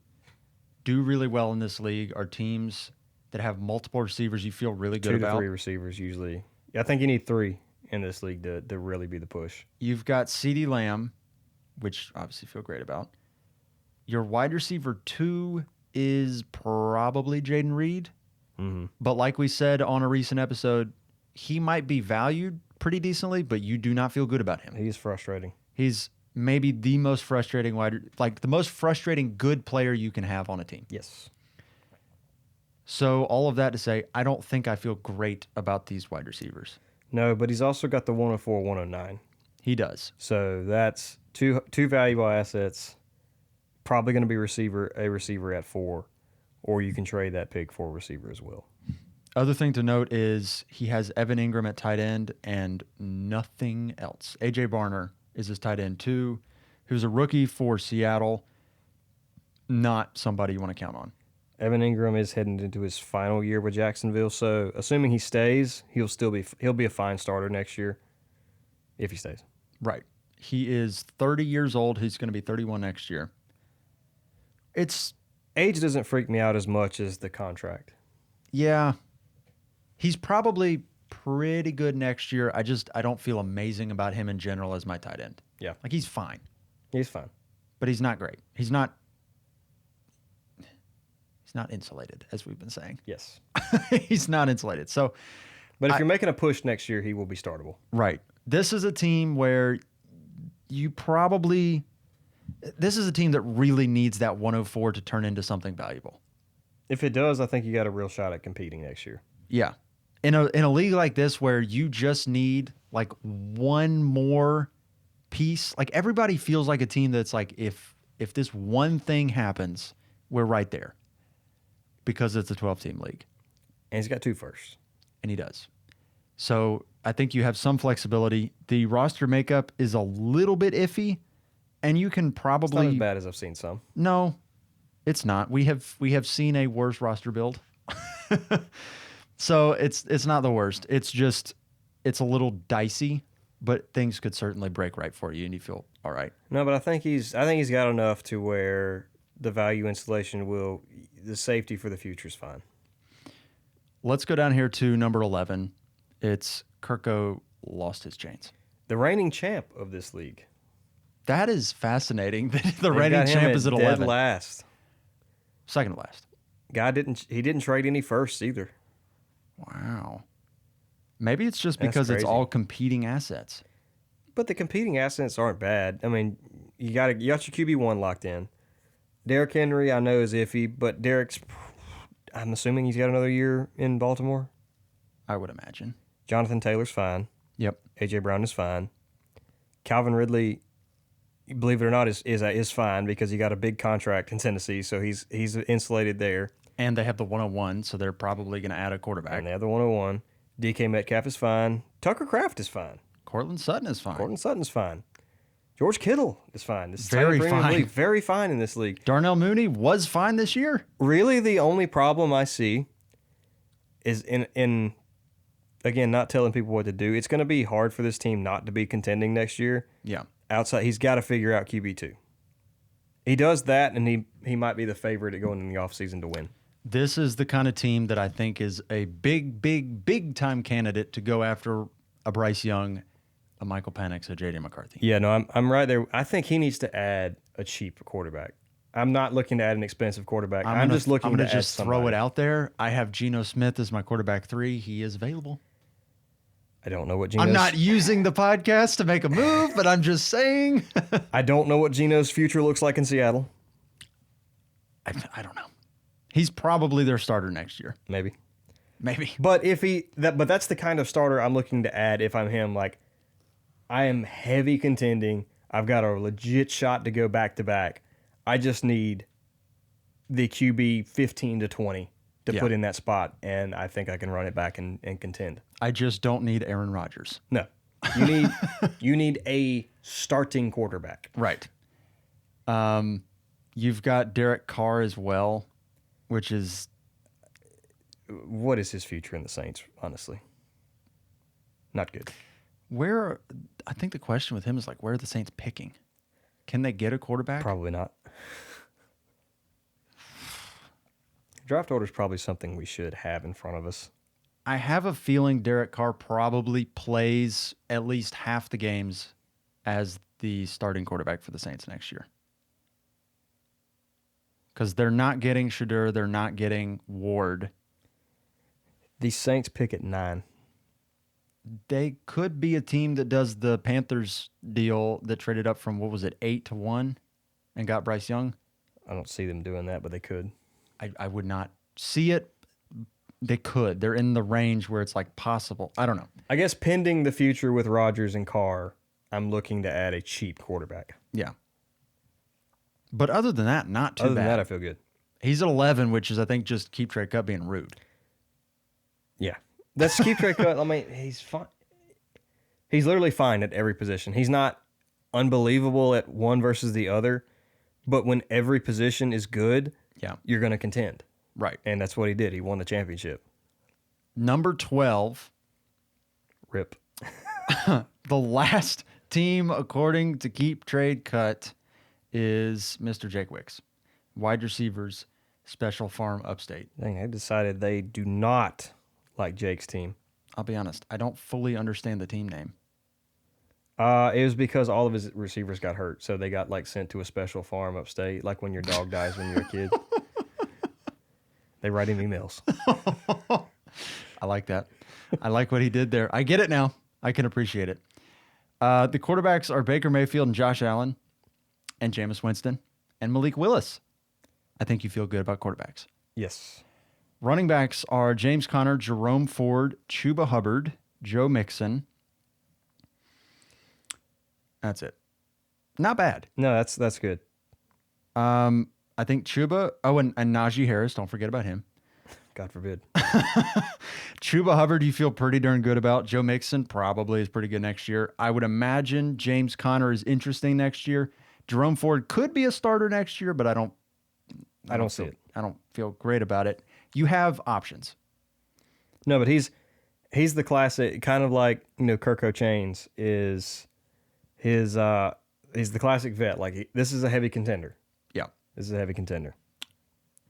do really well in this league are teams that have multiple receivers you feel really good about. 2 to 3 receivers usually. I think you need 3 in this league to really be the push. You've got CeeDee Lamb, which obviously feel great about. Your wide receiver 2 is probably Jaden Reed. Mm-hmm. But like we said on a recent episode, he might be valued pretty decently, but you do not feel good about him. He's frustrating. He's maybe the most frustrating the most frustrating good player you can have on a team. Yes. So all of that to say, I don't think I feel great about these wide receivers. No, but he's also got the 104, 109. He does. So that's two valuable assets. Probably going to be a receiver at 4, or you can trade that pick for a receiver as well. Other thing to note is he has Evan Ingram at tight end and nothing else. A.J. Barner is his tight end too, who's a rookie for Seattle. Not somebody you want to count on. Evan Ingram is heading into his final year with Jacksonville, so assuming he stays, he'll be a fine starter next year if he stays. Right. He is 30 years old. He's going to be 31 next year. Age doesn't freak me out as much as the contract. Yeah. He's probably pretty good next year. I don't feel amazing about him in general as my tight end. Yeah. Like he's fine, He's fine. but he's not great. He's not insulated, as we've been saying. Yes. He's not insulated. So, But if you're making a push next year, he will be startable. right. This is a team where this is a team that really needs that 104 to turn into something valuable. If it does, I think you got a real shot at competing next year. Yeah. In a league like this where you just need like one more piece, like everybody feels like a team that's like, if this one thing happens, we're right there because it's a 12-team league. And he's got 2 firsts. And he does. So I think you have some flexibility. The roster makeup is a little bit iffy, and you can probably... It's not as bad as I've seen some. No, it's not. We have seen a worse roster build. So it's not the worst. It's just it's a little dicey, but things could certainly break right for you and you feel all right. No, but I think he's got enough to where the value installation the safety for the future is fine. Let's go down here to number 11. It's Kirko lost his chains. The reigning champ of this league. That is fascinating. The They've reigning got him champ is at 11. Dead last. Second to last. Guy didn't trade any firsts either. Wow. Maybe it's just That's because it's crazy. all competing assets. But the competing assets aren't bad. I mean, you got your QB1 locked in. Derrick Henry, I know, is iffy, but I'm assuming he's got another year in Baltimore. I would imagine. Jonathan Taylor's fine. Yep. A.J. Brown is fine. Calvin Ridley, believe it or not, is fine because he got a big contract in Tennessee, so he's insulated there. And they have the 101, so they're probably going to add a quarterback. And they have the 101. DK Metcalf is fine. Tucker Kraft is fine. Cortland Sutton is fine. Courtland Sutton's fine. George Kittle is fine. This is Very tiny premium fine. league. Very fine in this league. Darnell Mooney was fine this year. Really, the only problem I see is in again, not telling people what to do. It's going to be hard for this team not to be contending next year. Yeah. Outside, he's got to figure out QB2. He does that, and he might be the favorite at going in the offseason to win. This is the kind of team that I think is a big time candidate to go after a Bryce Young a Michael Penix, a J.D. McCarthy. Yeah, no, I'm right there. I think he needs to add a cheap quarterback. I'm not looking to add an expensive quarterback. I'm just looking to add somebody. Throw it out there. I have Geno Smith as my quarterback 3. He is available. I don't know what I'm not using the podcast to make a move, but I'm just saying. I don't know what Geno's future looks like in Seattle. I don't know. He's probably their starter next year. Maybe. But but that's the kind of starter I'm looking to add if I'm him. Like, I am heavy contending. I've got a legit shot to go back to back. I just need the QB 15 to 20 to put in that spot, and I think I can run it back and contend. I just don't need Aaron Rodgers. No. You need a starting quarterback. Right. You've got Derek Carr as well, which is... What is his future in the Saints, honestly? Not good. I think the question with him is, like, where are the Saints picking? Can they get a quarterback? Probably not. Draft order is probably something we should have in front of us. I have a feeling Derek Carr probably plays at least half the games as the starting quarterback for the Saints next year. Because they're not getting Shedeur, they're not getting Ward. The Saints pick at 9. They could be a team that does the Panthers deal that traded up from, 8 to 1 and got Bryce Young. I don't see them doing that, but they could. I would not see it. They could. They're in the range where it's like possible. I don't know. I guess pending the future with Rodgers and Carr, I'm looking to add a cheap quarterback. Yeah. But other than that, not too bad. Other than that, I feel good. He's at 11, which is, I think, just keep Trey Cup being rude. Yeah. That's keep Trey Cup. I mean, he's fine. He's literally fine at every position. He's not unbelievable at one versus the other, but when every position is good, you're going to contend. Right. And that's what he did. He won the championship. Number 12. Rip. The last team, according to Keep Trade Cut, is Mr. Jake Wicks. Wide receivers, Special Farm Upstate. Dang, they decided they do not like Jake's team. I'll be honest. I don't fully understand the team name. It was because all of his receivers got hurt, so they got sent to a special farm upstate, like when your dog dies when you're a kid. They write him emails. I like that. I like what he did there. I get it now. I can appreciate it. The quarterbacks are Baker Mayfield and Josh Allen and Jameis Winston and Malik Willis. I think you feel good about quarterbacks. Yes. Running backs are James Conner, Jerome Ford, Chuba Hubbard, Joe Mixon. That's it. Not bad. No, that's good. I think Chuba, and Najee Harris, don't forget about him. God forbid. Chuba Hubbard, you feel pretty darn good about. Joe Mixon probably is pretty good next year. I would imagine James Conner is interesting next year. Jerome Ford could be a starter next year, but I don't see it. I don't feel great about it. You have options. No, but he's the classic, kind of like, Kirko Chains is he's the classic vet. Like, this is a heavy contender. Yeah. This is a heavy contender.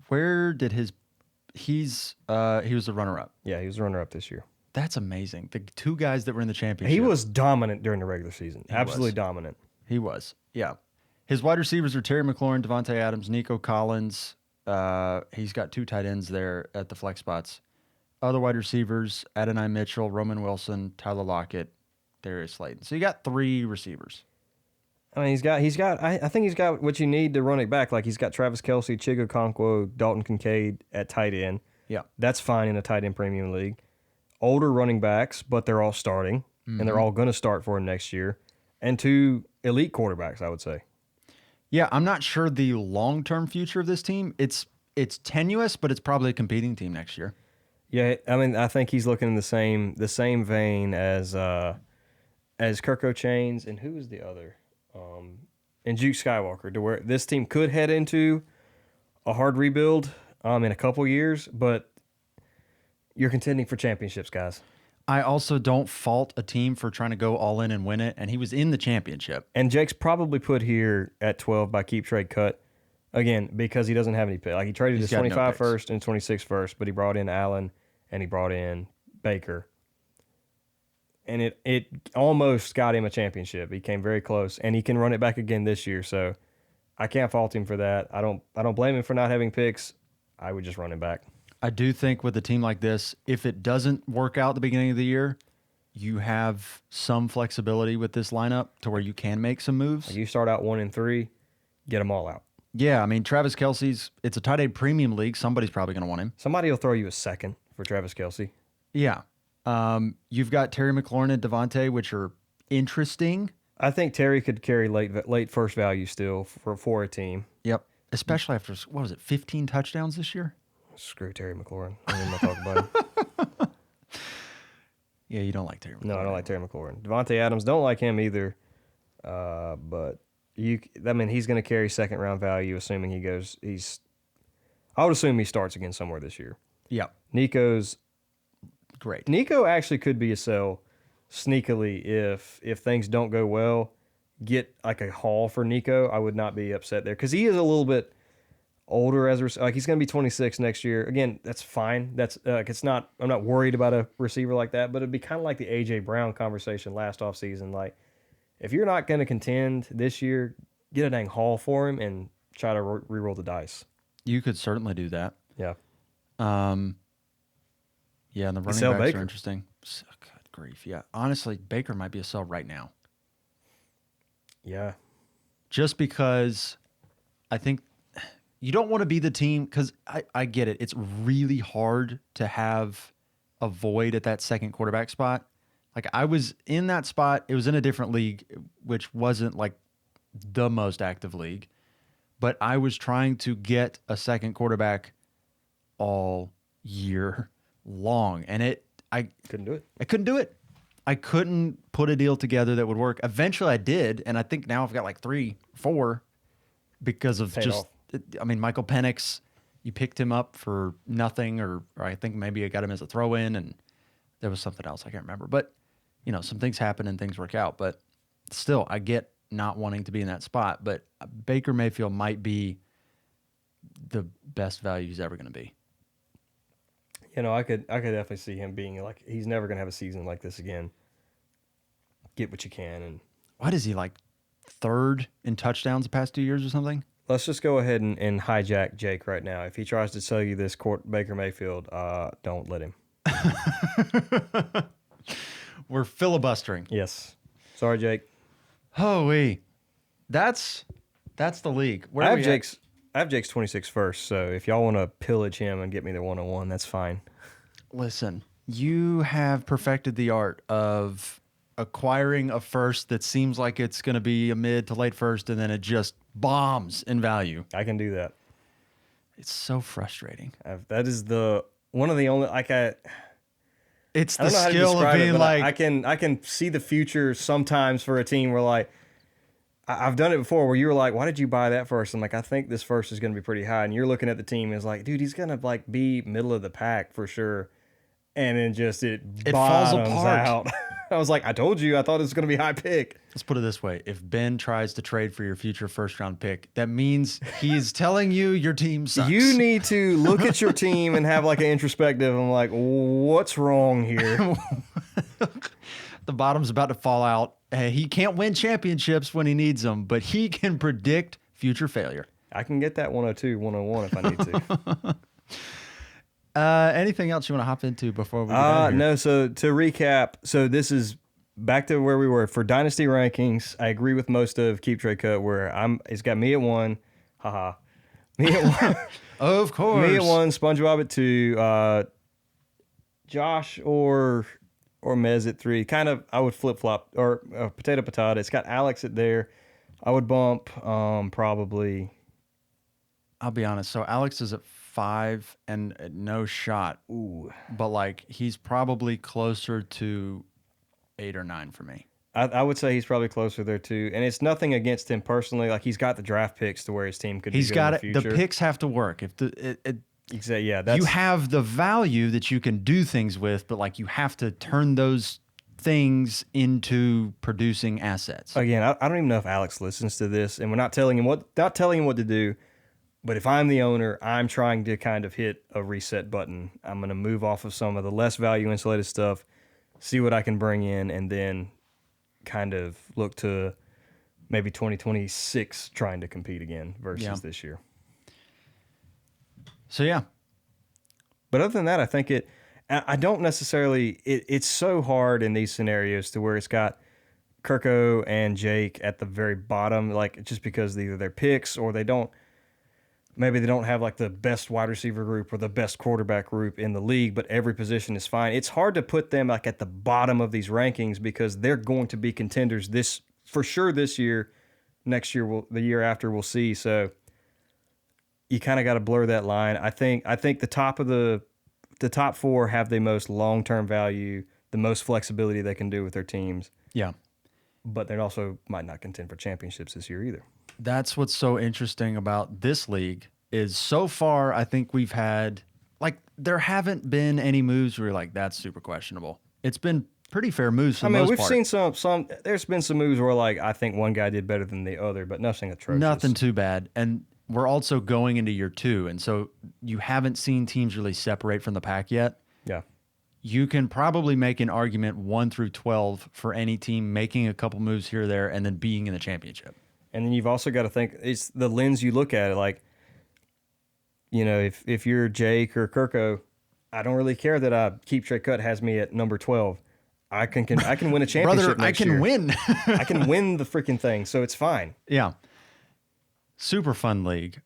Where did he was the runner-up. Yeah, he was the runner-up this year. That's amazing. The two guys that were in the championship. He was dominant during the regular season. Absolutely dominant. He was. Yeah. His wide receivers are Terry McLaurin, Devontae Adams, Nico Collins. He's got 2 tight ends there at the flex spots. Other wide receivers, Adonai Mitchell, Roman Wilson, Tyler Lockett, Darius Slayton. So you got 3 receivers. I mean, I think he's got what you need to run it back. Like, he's got Travis Kelce, Chigo Okonkwo, Dalton Kincaid at tight end. Yeah. That's fine in a tight end premium league. Older running backs, but they're all starting, and they're all going to start for him next year. And 2 elite quarterbacks, I would say. Yeah, I'm not sure the long-term future of this team. It's tenuous, but it's probably a competing team next year. Yeah, I mean, I think he's looking in the same vein as Kirko Chains, and who was the other? And Duke Skywalker, to where this team could head into a hard rebuild in a couple years, but you're contending for championships, guys. I also don't fault a team for trying to go all in and win it, and he was in the championship. And Jake's probably put here at 12 by Keep Trade Cut, again, because he doesn't have any pick. Like, he traded his 25 first and 26 first, but he brought in Allen and he brought in Baker. and it almost got him a championship. He came very close, and he can run it back again this year. So I can't fault him for that. I don't blame him for not having picks. I would just run him back. I do think with a team like this, if it doesn't work out at the beginning of the year, you have some flexibility with this lineup to where you can make some moves. Like you start out 1-3, get them all out. Yeah, I mean, Travis Kelce's, it's a tight end premium league. Somebody's probably going to want him. Somebody will throw you a second for Travis Kelce. Yeah. You've got Terry McLaurin and Devontae, which are interesting. I think Terry could carry late first value still for a team. Yep. Especially after, what was it, 15 touchdowns this year? Screw Terry McLaurin. I don't even talk about him. Yeah, you don't like Terry McLaurin. No, I don't like Terry McLaurin. Devontae Adams, don't like him either. But he's going to carry second round value, assuming he goes. I would assume he starts again somewhere this year. Yep. Nico's great. Nico actually could be a sell sneakily if things don't go well. Get like a haul for Nico. I would not be upset there because he is a little bit older like he's going to be 26 next year. Again, that's fine. That's it's not. I'm not worried about a receiver like that. But it'd be kind of like the AJ Brown conversation last offseason. Like if you're not going to contend this year, get a dang haul for him and try to re-roll the dice. You could certainly do that. Yeah. Yeah, and the running backs are interesting. Good grief. Yeah. Honestly, Baker might be a sell right now. Yeah. Just because I think you don't want to be the team, because I get it. It's really hard to have a void at that second quarterback spot. Like I was in that spot. It was in a different league, which wasn't like the most active league. But I was trying to get a second quarterback all year long. And I couldn't do it. I couldn't do it. I couldn't put a deal together that would work. Eventually I did. And I think now I've got like 3, 4 because of Michael Penix, you picked him up for nothing, or I think maybe I got him as a throw in, and there was something else I can't remember. But, some things happen and things work out. But still, I get not wanting to be in that spot. But Baker Mayfield might be the best value he's ever going to be. I could definitely see him being like, he's never going to have a season like this again. Get what you can. And what is he, like third in touchdowns the past 2 years or something? Let's just go ahead and hijack Jake right now. If he tries to sell you this Baker Mayfield, don't let him. We're filibustering. Yes. Sorry, Jake. Holy. That's the league. I have Jake's 26 first, so if y'all want to pillage him and get me the 101, that's fine. Listen, you have perfected the art of acquiring a first that seems like it's going to be a mid to late first, and then it just bombs in value. I can do that. It's so frustrating. That is one of the only It's the skill of being like I can see the future sometimes for a team where like I've done it before where you were like, why did you buy that first? I'm like, I think this first is going to be pretty high, and you're looking at the team and it's like, dude, he's going to like be middle of the pack for sure, and then just it falls apart. Out. I was like, I told you, I thought it was going to be a high pick. Let's put it this way. If Ben tries to trade for your future first-round pick, that means he's telling you your team sucks. You need to look at your team and have like an introspective. I'm like, what's wrong here? The bottom's about to fall out. Hey, he can't win championships when he needs them, but he can predict future failure. I can get that 102, 101 if I need to. Anything else you want to hop into before we get out of here? No, so to recap, so this is back to where we were for dynasty rankings. I agree with most of Keep Trade Cut where it's got me at 1. Haha. Me at 1. Of course. Me at 1, SpongeBob at 2, Josh or Mez at 3. Kind of I would flip-flop or potato. It's got Alex at there. I would bump probably. I'll be honest. So Alex is at 5 and no shot. Ooh. But like he's probably closer to 8 or 9 for me. I would say he's probably closer there too. And it's nothing against him personally. Like he's got the draft picks to where his team could. He's be good got in it. the The future. picks have to work. If Exactly. Yeah. you have the value that you can do things with, but like you have to turn those things into producing assets. Again, I don't even know if Alex listens to this, and we're not telling him what to do. But if I'm the owner, I'm trying to kind of hit a reset button. I'm going to move off of some of the less value insulated stuff, see what I can bring in, and then kind of look to maybe 2026 trying to compete again versus this year. So, yeah. But other than that, I think I don't necessarily, it's so hard in these scenarios to where it's got Kirko and Jake at the very bottom, like just because either they're picks or maybe they don't have like the best wide receiver group or the best quarterback group in the league, but every position is fine. It's hard to put them like at the bottom of these rankings because they're going to be contenders for sure this year. Next year, the year after, we'll see. So you kind of got to blur that line. I think the top four have the most long-term value, the most flexibility they can do with their teams. Yeah. But they also might not contend for championships this year either. That's what's so interesting about this league is so far I think we've had, like, there haven't been any moves where you're like, that's super questionable. It's been pretty fair moves for the most part. We've seen some, there's been some moves where like, I think one guy did better than the other, but nothing atrocious. Nothing too bad. And we're also going into year 2, and so you haven't seen teams really separate from the pack yet. Yeah. You can probably make an argument 1 through 12 for any team making a couple moves here or there and then being in the championship. And then you've also got to think, it's the lens you look at it. Like, you know, if you're Jake or Kirko, I don't really care that Keep Trade Cut has me at number 12. I can win a championship Brother, next year. I can win. I can win the freaking thing, so it's fine. Yeah. Super fun league.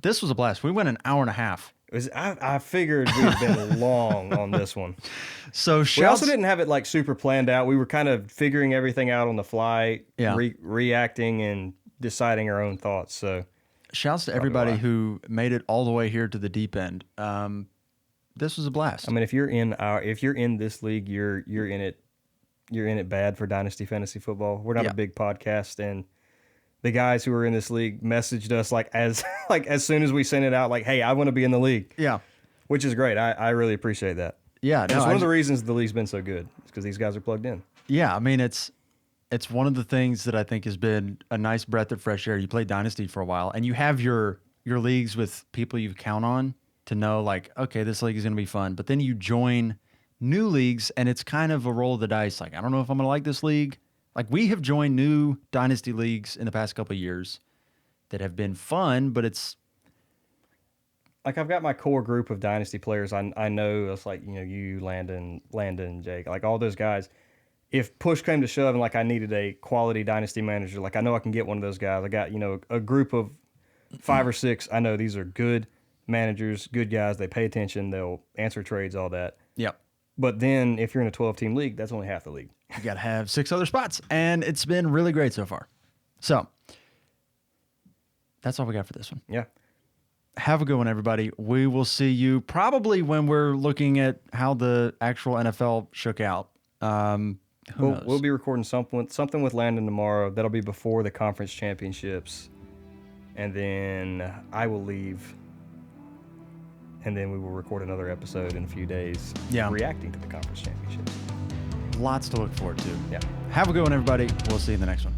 This was a blast. We went an hour and a half. I figured we'd been long on this one. So we also didn't have it like super planned out. We were kind of figuring everything out on the fly, reacting and deciding our own thoughts. So shouts to everybody who made it all the way here to the deep end. This was a blast. I mean, if you're in this league, you're in it bad for Dynasty Fantasy Football. We're not a big podcast, and the guys who are in this league messaged us as soon as we sent it out, like, hey, I want to be in the league. Yeah. Which is great. I really appreciate that. Yeah. It's one of the reasons the league's been so good. It's because these guys are plugged in. Yeah. I mean, it's one of the things that I think has been a nice breath of fresh air. You played Dynasty for a while, and you have your leagues with people you count on to know, like, okay, this league is going to be fun. But then you join new leagues, and it's kind of a roll of the dice. Like, I don't know if I'm going to like this league. Like, we have joined new Dynasty leagues in the past couple of years that have been fun, but it's... Like, I've got my core group of Dynasty players. I know it's like, you know, you, Landon, Jake, like all those guys. If push came to shove and, like, I needed a quality Dynasty manager, like, I know I can get one of those guys. I got, you know, a group of 5 or 6. I know these are good managers, good guys. They pay attention. They'll answer trades, all that. Yep. But then if you're in a 12-team league, that's only half the league. You got to have 6 other spots, and it's been really great so far. So that's all we got for this one. Yeah. Have a good one, everybody. We will see you probably when we're looking at how the actual NFL shook out. Who knows? We'll be recording something with Landon tomorrow. That'll be before the conference championships. And then I will leave. And then we will record another episode in a few days reacting to the conference championships. Lots to look forward to. Yeah. Have a good one, everybody. We'll see you in the next one.